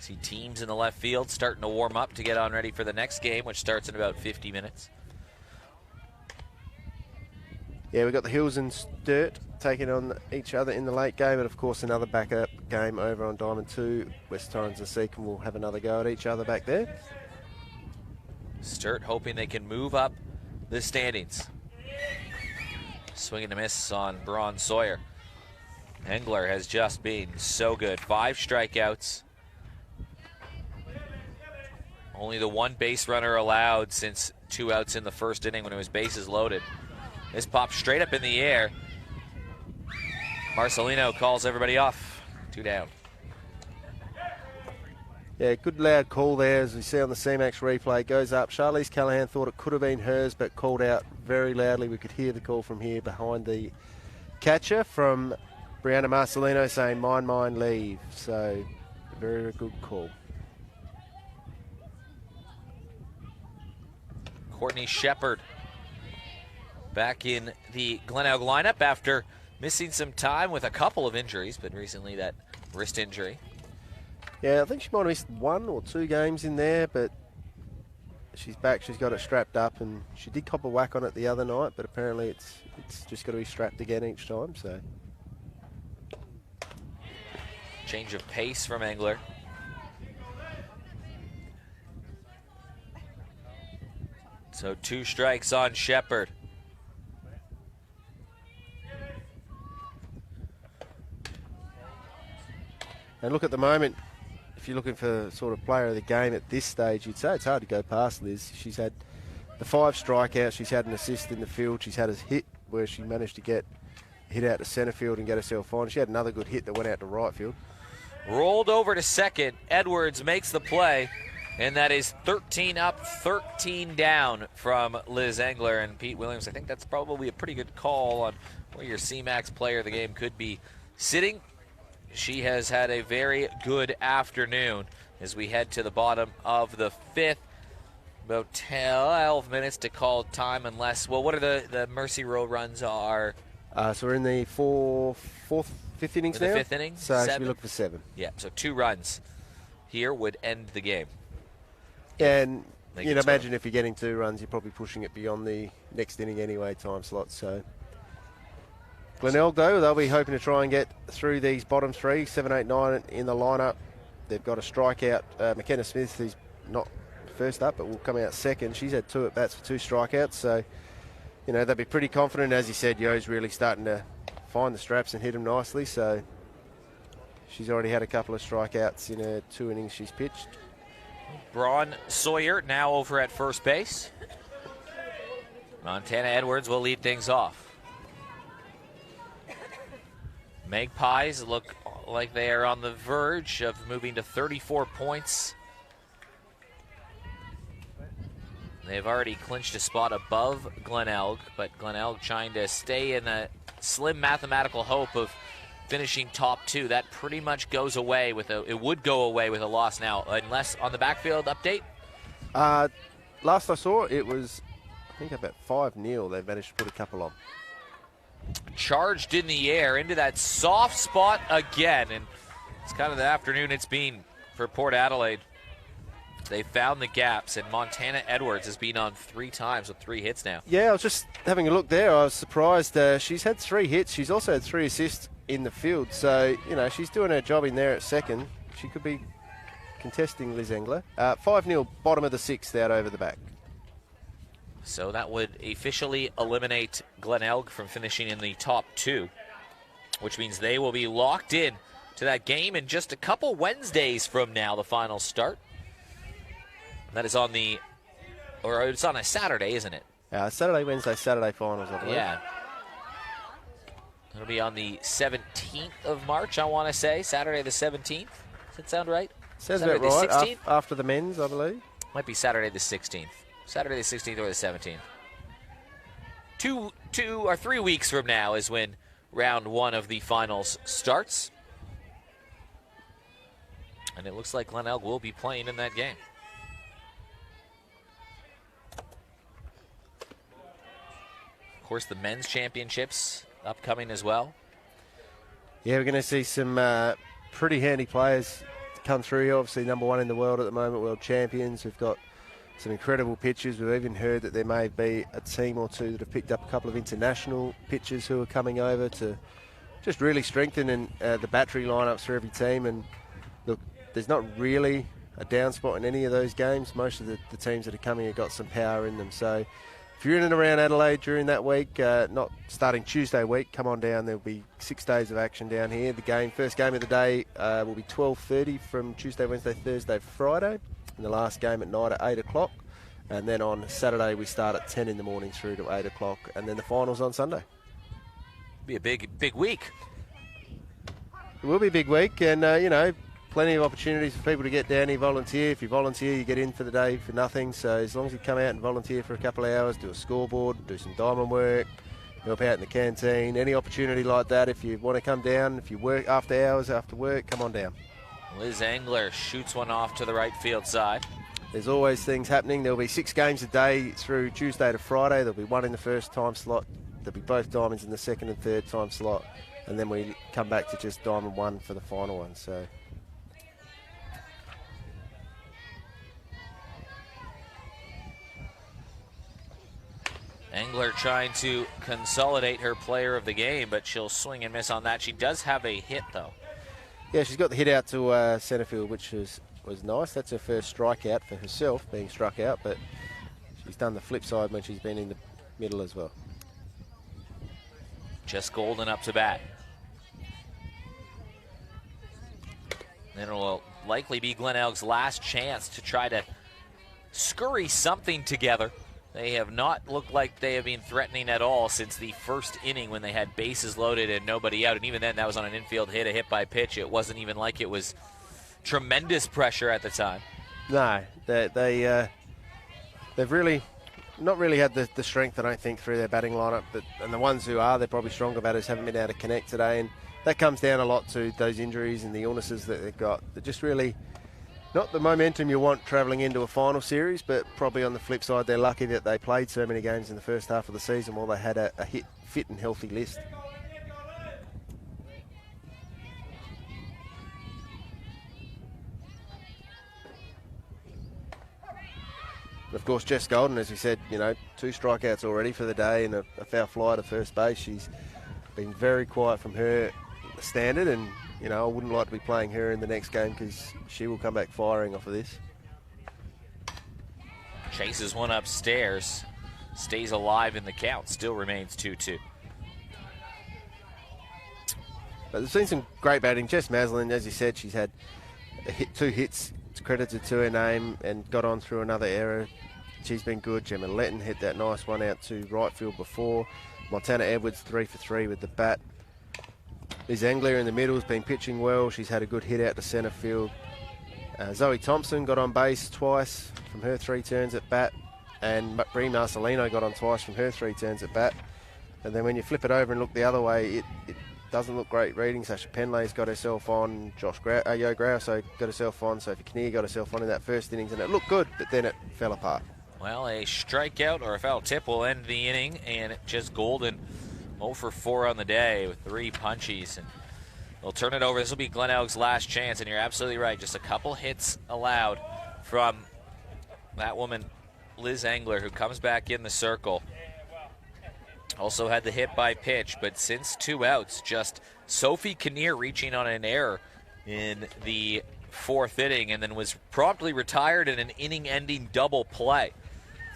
See teams in the left field starting to warm up to get on ready for the next game, which starts in about 50 minutes.
Yeah, we've got the Hills and Sturt taking on each other in the late game, and of course another backup game over on Diamond 2. West Torrens and Seacombe will have another go at each other back there.
Sturt hoping they can move up the standings. Swing and a miss on Bron Sawyer. Engler has just been so good. 5 strikeouts. Only the 1 base runner allowed since 2 outs in the first inning when it was bases loaded. This pops straight up in the air. Marcelino calls everybody off. 2 down.
Yeah, good loud call there, as we see on the CMAX replay. Goes up. Charlize Callahan thought it could have been hers, but called out very loudly. We could hear the call from here behind the catcher from Brianna Marcelino saying, mine, leave. So, a very, very good call.
Courtney Shepard back in the Glenelg lineup after missing some time with a couple of injuries, but recently that wrist injury.
Yeah, I think she might have missed 1 or 2 games in there, but she's back. She's got it strapped up, and she did cop a whack on it the other night, but apparently it's just got to be strapped again each time. So
change of pace from Engler. So 2 strikes on Shepard.
And look, at the moment, if you're looking for sort of player of the game at this stage, you'd say it's hard to go past Liz. She's had the 5 strikeouts. She's had an assist in the field. She's had a hit where she managed to get hit out to centre field and get herself on. She had another good hit that went out to right field.
Rolled over to second. Edwards makes the play. And that is 13 up, 13 down from Liz Engler and Pete Williams. I think that's probably a pretty good call on where your CMAX player of the game could be sitting. She has had a very good afternoon as we head to the bottom of the fifth. About 12 minutes to call time unless, well, what are the Mercy Row runs are?
So we're in the fifth innings now?
The fifth inning?
So should we look for 7?
Yeah, so 2 runs here would end the game.
And you'd imagine if you're getting 2 runs, you're probably pushing it beyond the next inning anyway, time slots. So Glenelg, though, they'll be hoping to try and get through these bottom 3, 7, 8, 9 in the lineup. They've got a strikeout. McKenna Smith, who's not first up, but will come out second. She's had 2 at-bats for 2 strikeouts. So, they'll be pretty confident. As you said, Yo's really starting to find the straps and hit them nicely. So she's already had a couple of strikeouts in her 2 innings she's pitched.
Braun Sawyer now over at first base. Montana Edwards will lead things off. Magpies look like they are on the verge of moving to 34 points. They've already clinched a spot above Glenelg, but Glenelg trying to stay in a slim mathematical hope of finishing top 2. That pretty much goes away with it would go away with a loss now, unless on the backfield update.
Last I saw, it was I think about 5-0. They've managed to put a couple on.
Charged in the air into that soft spot again, and it's kind of the afternoon it's been for Port Adelaide. They found the gaps, and Montana Edwards has been on 3 times with 3 hits now. Yeah,
I was just having a look there. I was surprised. She's had 3 hits. She's also had 3 assists in the field. So, she's doing her job in there at second. She could be contesting Liz Engler. 5-0, bottom of the 6th out over the back.
So that would officially eliminate Glenelg from finishing in the top 2, which means they will be locked in to that game in just a couple Wednesdays from now, the final start. That is on it's on a Saturday, isn't it?
Saturday, Wednesday, Saturday finals, I believe.
Yeah. It'll be on the 17th of March, I want to say. Saturday the 17th. Does that sound right?
Sounds about right. After the men's, I believe.
Might be Saturday the 16th. Saturday the 16th or the 17th. 2 or 3 weeks from now is when round 1 of the finals starts. And it looks like Glenelg will be playing in that game. Of course, the men's championships upcoming as well.
Yeah, we're going to see some pretty handy players come through here. Obviously, number 1 in the world at the moment, world champions. We've got some incredible pitchers. We've even heard that there may be a team or 2 that have picked up a couple of international pitchers who are coming over to just really strengthen the battery lineups for every team. And look, there's not really a down spot in any of those games. Most of the teams that are coming have got some power in them. So if you're in and around Adelaide during that week, not starting Tuesday week, come on down. There'll be 6 days of action down here. The first game of the day will be 12:30 from Tuesday, Wednesday, Thursday, Friday. And the last game at night at 8 o'clock. And then on Saturday we start at 10 in the morning through to 8 o'clock. And then the finals on Sunday.
Be a big week.
It will be a big week, and plenty of opportunities for people to get down here, volunteer. If you volunteer, you get in for the day for nothing. So as long as you come out and volunteer for a couple of hours, do a scoreboard, do some diamond work, help out in the canteen, any opportunity like that. If you want to come down, if you work after hours, after work, come on down.
Liz Engler shoots one off to the right field side.
There's always things happening. There'll be 6 games a day through Tuesday to Friday. There'll be 1 in the first time slot. There'll be both diamonds in the second and third time slot. And then we come back to just diamond 1 for the final one. So
Engler trying to consolidate her player of the game, but she'll swing and miss on that. She does have a hit, though.
Yeah, she's got the hit out to centre field, which was nice. That's her first strikeout for herself, being struck out, but she's done the flip side when she's been in the middle as well.
Jess Golden up to bat. Then it will likely be Glenelg's last chance to try to scurry something together. They have not looked like they have been threatening at all since the first inning when they had bases loaded and nobody out. And even then, that was on an infield hit, a hit by pitch. It wasn't even like it was tremendous pressure at the time.
No, they've really not really had the strength, I don't think, through their batting lineup. And the ones who are, they're probably stronger batters, haven't been able to connect today. And that comes down a lot to those injuries and the illnesses that they've got. They're just really not the momentum you want travelling into a final series, but probably on the flip side, they're lucky that they played so many games in the first half of the season while they had a fit and healthy list. Of course, Jess Golden, as we said, 2 strikeouts already for the day and a foul fly to first base. She's been very quiet from her standard, and I wouldn't like to be playing her in the next game because she will come back firing off of this.
Chases one upstairs, stays alive in the count, still remains 2-2.
But there's been some great batting. Jess Maslin, as you said, she's had 2 hits. It's credited to her name and got on through another error. She's been good. Gemma Letton hit that nice one out to right field before. Montana Edwards 3 for 3 with the bat. Liz Anglia in the middle has been pitching well. She's had a good hit out to centre field. Zoe Thompson got on base twice from her 3 turns at bat. And Brie Marcelino got on twice from her 3 turns at bat. And then when you flip it over and look the other way, it doesn't look great reading. Sasha Penley's got herself on. Yo Grouse got herself on. Sophie Kinnear got herself on in that first innings. And it looked good, but then it fell apart.
Well, a strikeout or a foul tip will end the inning, and Jess Golden 0 for 4 on the day with 3 punchies. And they'll turn it over. This will be Glenelg's last chance, and you're absolutely right. Just a couple hits allowed from that woman, Liz Angler, who comes back in the circle. Also had the hit by pitch, but since 2 outs, just Sophie Kinnear reaching on an error in the 4th inning, and then was promptly retired in an inning-ending double play.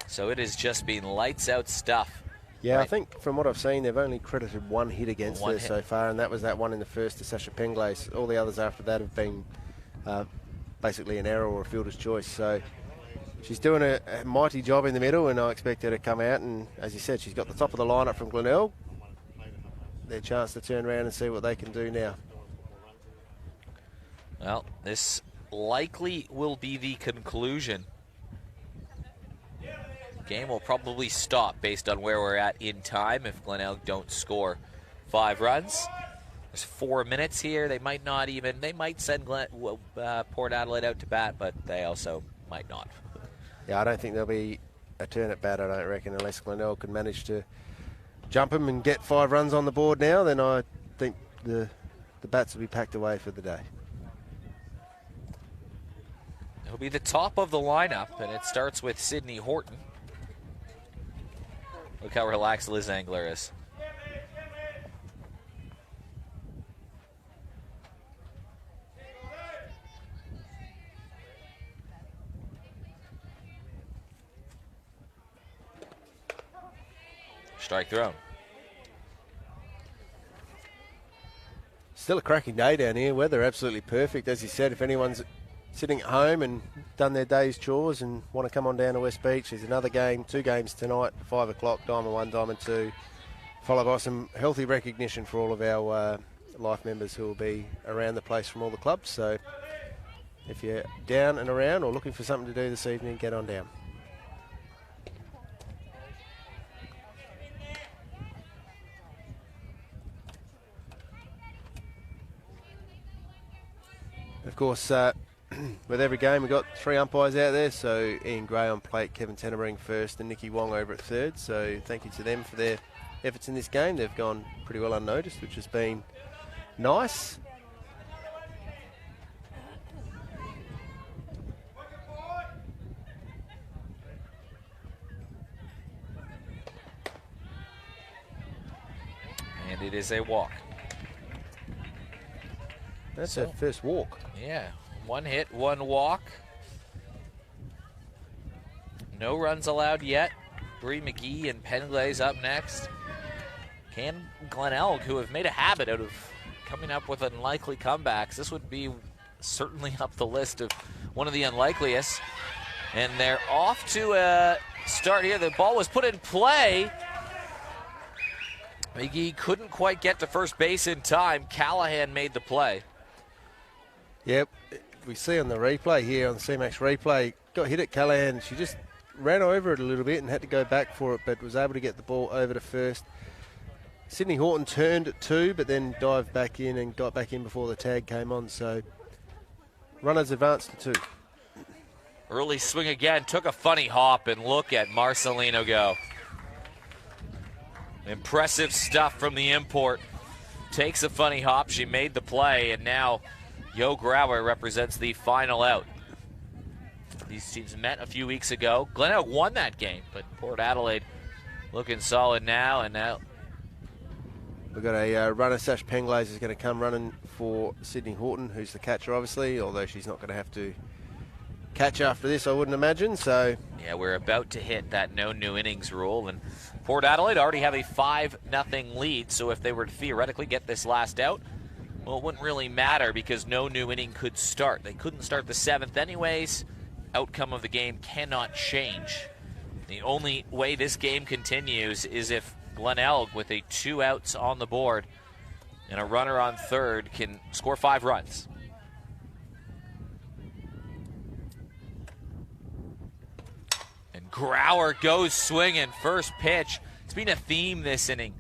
So it has just been lights-out stuff.
Yeah,
right?
I think from what I've seen, they've only credited 1 hit against her so far, and that was that one in the first to Sasha Penglace. All the others after that have been basically an error or a fielder's choice. So she's doing a mighty job in the middle, and I expect her to come out. And as you said, she's got the top of the lineup from Glenelg. Their chance to turn around and see what they can do now.
Well, this likely will be the conclusion. Game will probably stop based on where we're at in time if Glenelg don't score 5 runs. There's 4 minutes here. They might not even. They might send Port Adelaide out to bat, but they also might not.
Yeah, I don't think there'll be a turn at bat, I don't reckon, unless Glenelg can manage to jump him and get 5 runs on the board now, then I think the bats will be packed away for the day.
It'll be the top of the lineup, and it starts with Sydney Horton. Look how relaxed Liz Angler is. Strike thrown.
Still a cracking day down here. Weather absolutely perfect. As you said, if anyone's sitting at home and done their day's chores and want to come on down to West Beach, there's another game, 2 games tonight, 5 o'clock, Diamond 1, Diamond 2, followed by some healthy recognition for all of our life members who will be around the place from all the clubs. So if you're down and around or looking for something to do this evening, get on down. Of course, with every game, we've got 3 umpires out there. So Ian Gray on plate, Kevin Tenebring first, and Nikki Wong over at third. So thank you to them for their efforts in this game. They've gone pretty well unnoticed, which has been nice.
And it is a walk.
That's her first walk.
Yeah, 1 hit, 1 walk. No runs allowed yet. Bree McGee and Penglaze up next. Can Glenelg, who have made a habit out of coming up with unlikely comebacks, this would be certainly up the list of one of the unlikeliest. And they're off to a start here. The ball was put in play. McGee couldn't quite get to first base in time. Callahan made the play.
Yep. we see on the replay here, on the C-Max replay, got hit at Callahan. She just ran over it a little bit and had to go back for it, but was able to get the ball over to first. Sydney Horton turned at 2, but then dived back in and got back in before the tag came on. So runners advanced to 2.
Early swing again, took a funny hop, and look at Marcelino go. Impressive stuff from the import. Takes a funny hop, she made the play, and now Yo Grauer represents the final out. These teams met a few weeks ago. Glenelg won that game, but Port Adelaide looking solid now, and now
we've got a runner. Sash Penglaze is going to come running for Sydney Horton, who's the catcher, obviously, although she's not going to have to catch after this, I wouldn't imagine. So
yeah, we're about to hit that no new innings rule, and Port Adelaide already have a 5-0 lead, so if they were to theoretically get this last out, well, it wouldn't really matter because no new inning could start. They couldn't start the 7th anyways. Outcome of the game cannot change. The only way this game continues is if Glenelg, with a 2 outs on the board and a runner on third, can score 5 runs. And Grauer goes swinging. First pitch. It's been a theme this inning.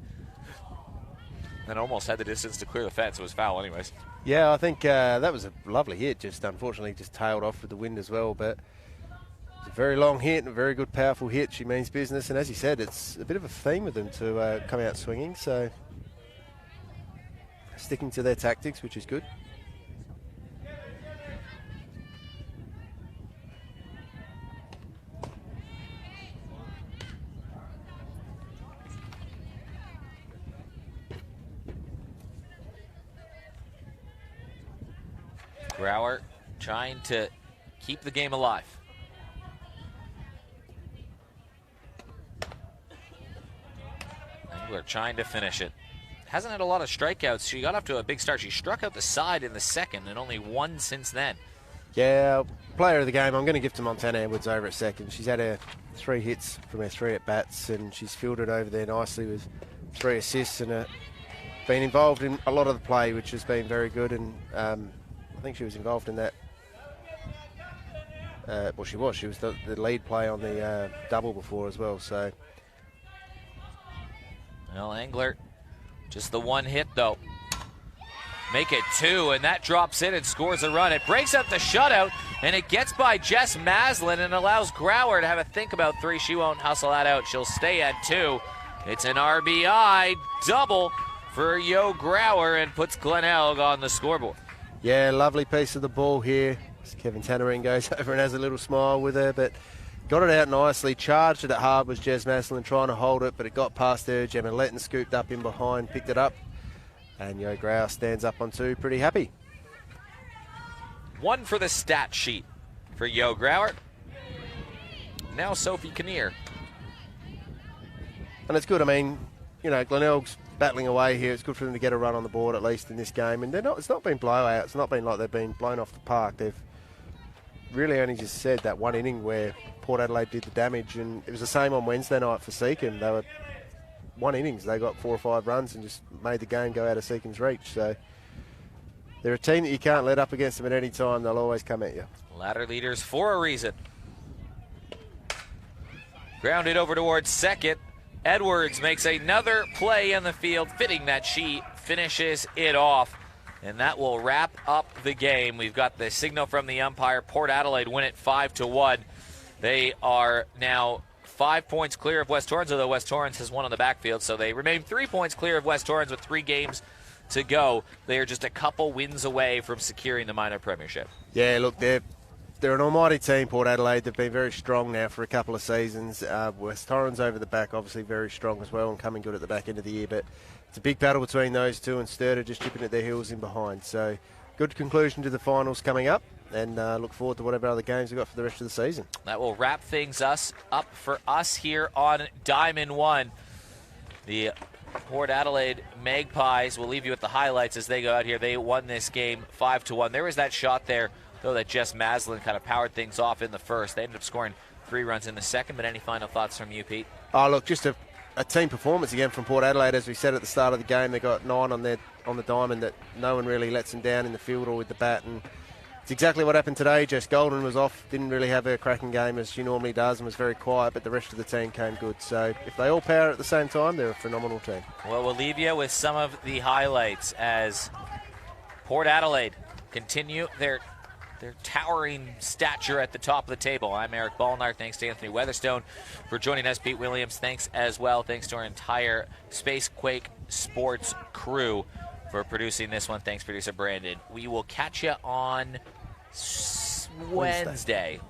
And almost had the distance to clear the fence. It was foul anyways.
yeah, I think that was a lovely hit. Just unfortunately just tailed off with the wind as well, but it's a very long hit and a very good, powerful hit. She means business, and as you said, it's a bit of a theme with them to come out swinging. So sticking to their tactics, which is good.
Grauer trying to keep the game alive. Engler trying to finish it. Hasn't had a lot of strikeouts. She got off to a big start. She struck out the side in the second and only 1 since then.
Yeah, player of the game, I'm going to give to Montana Edwards over at second. She's had her 3 hits from her 3 at-bats, and she's fielded over there nicely with 3 assists and been involved in a lot of the play, which has been very good. And I think she was involved in that. Well, she was. She was the lead play on the double before as well. So,
well, Engler, just the 1 hit though. Make it 2, and that drops in and scores a run. It breaks up the shutout, and it gets by Jess Maslin and allows Grauer to have a think about 3. She won't hustle that out. She'll stay at 2. It's an RBI double for Yo Grauer and puts Glenelg on the scoreboard.
yeah, lovely piece of the ball here. Kevin Tannerine goes over and has a little smile with her, but got it out nicely. Charged it hard was Jess Maslin trying to hold it, but it got past her. Gemma Letton scooped up in behind, picked it up, and Yo Grauer stands up on 2, pretty happy.
1 for the stat sheet for Yo Grauer. Now Sophie Kinnear.
And it's good. I mean, you know, Glenelg's battling away here. It's good for them to get a run on the board at least in this game. And it's not been blowouts. It's not been like they've been blown off the park. They've really only just said that 1 inning where Port Adelaide did the damage. And it was the same on Wednesday night for Seacombe. They were 1 innings. They got 4 or 5 runs and just made the game go out of Seacombe's reach. So they're a team that you can't let up against them at any time. They'll always come at you.
Ladder leaders for a reason. Grounded over towards second. Edwards makes another play in the field, fitting that she finishes it off. And that will wrap up the game. We've got the signal from the umpire. Port Adelaide win it 5-1. They are now 5 points clear of West Torrens, although West Torrens has won on the backfield. So they remain 3 points clear of West Torrens with 3 games to go. They are just a couple wins away from securing the minor premiership.
Yeah, look, they're an almighty team, Port Adelaide. They've been very strong now for a couple of seasons. West Torrens over the back, obviously very strong as well and coming good at the back end of the year. But it's a big battle between those two, and Sturda just chipping at their heels in behind. So good conclusion to the finals coming up, and look forward to whatever other games we've got for the rest of the season.
That will wrap things up for us here on Diamond 1. The Port Adelaide Magpies will leave you with the highlights as they go out here. They won this game 5-1. There was that shot there, though, that Jess Maslin kind of powered things off in the first. They ended up scoring 3 runs in the second, but any final thoughts from you, Pete?
Oh, look, just a team performance again from Port Adelaide. As we said at the start of the game, they got 9 on the diamond, that no one really lets them down in the field or with the bat. And it's exactly what happened today. Jess Golden was off, didn't really have a cracking game as she normally does and was very quiet, but the rest of the team came good. So if they all power at the same time, they're a phenomenal team.
Well, we'll leave you with some of the highlights as Port Adelaide continue their towering stature at the top of the table. I'm Eric Ballnar. Thanks to Anthony Weatherstone for joining us. Pete Williams, thanks as well. Thanks to our entire Spacequake Sports crew for producing this one. Thanks, producer Brandon. We will catch you on Wednesday.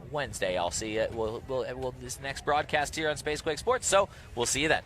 I'll see you. We'll this next broadcast here on Spacequake Sports. So we'll see you then.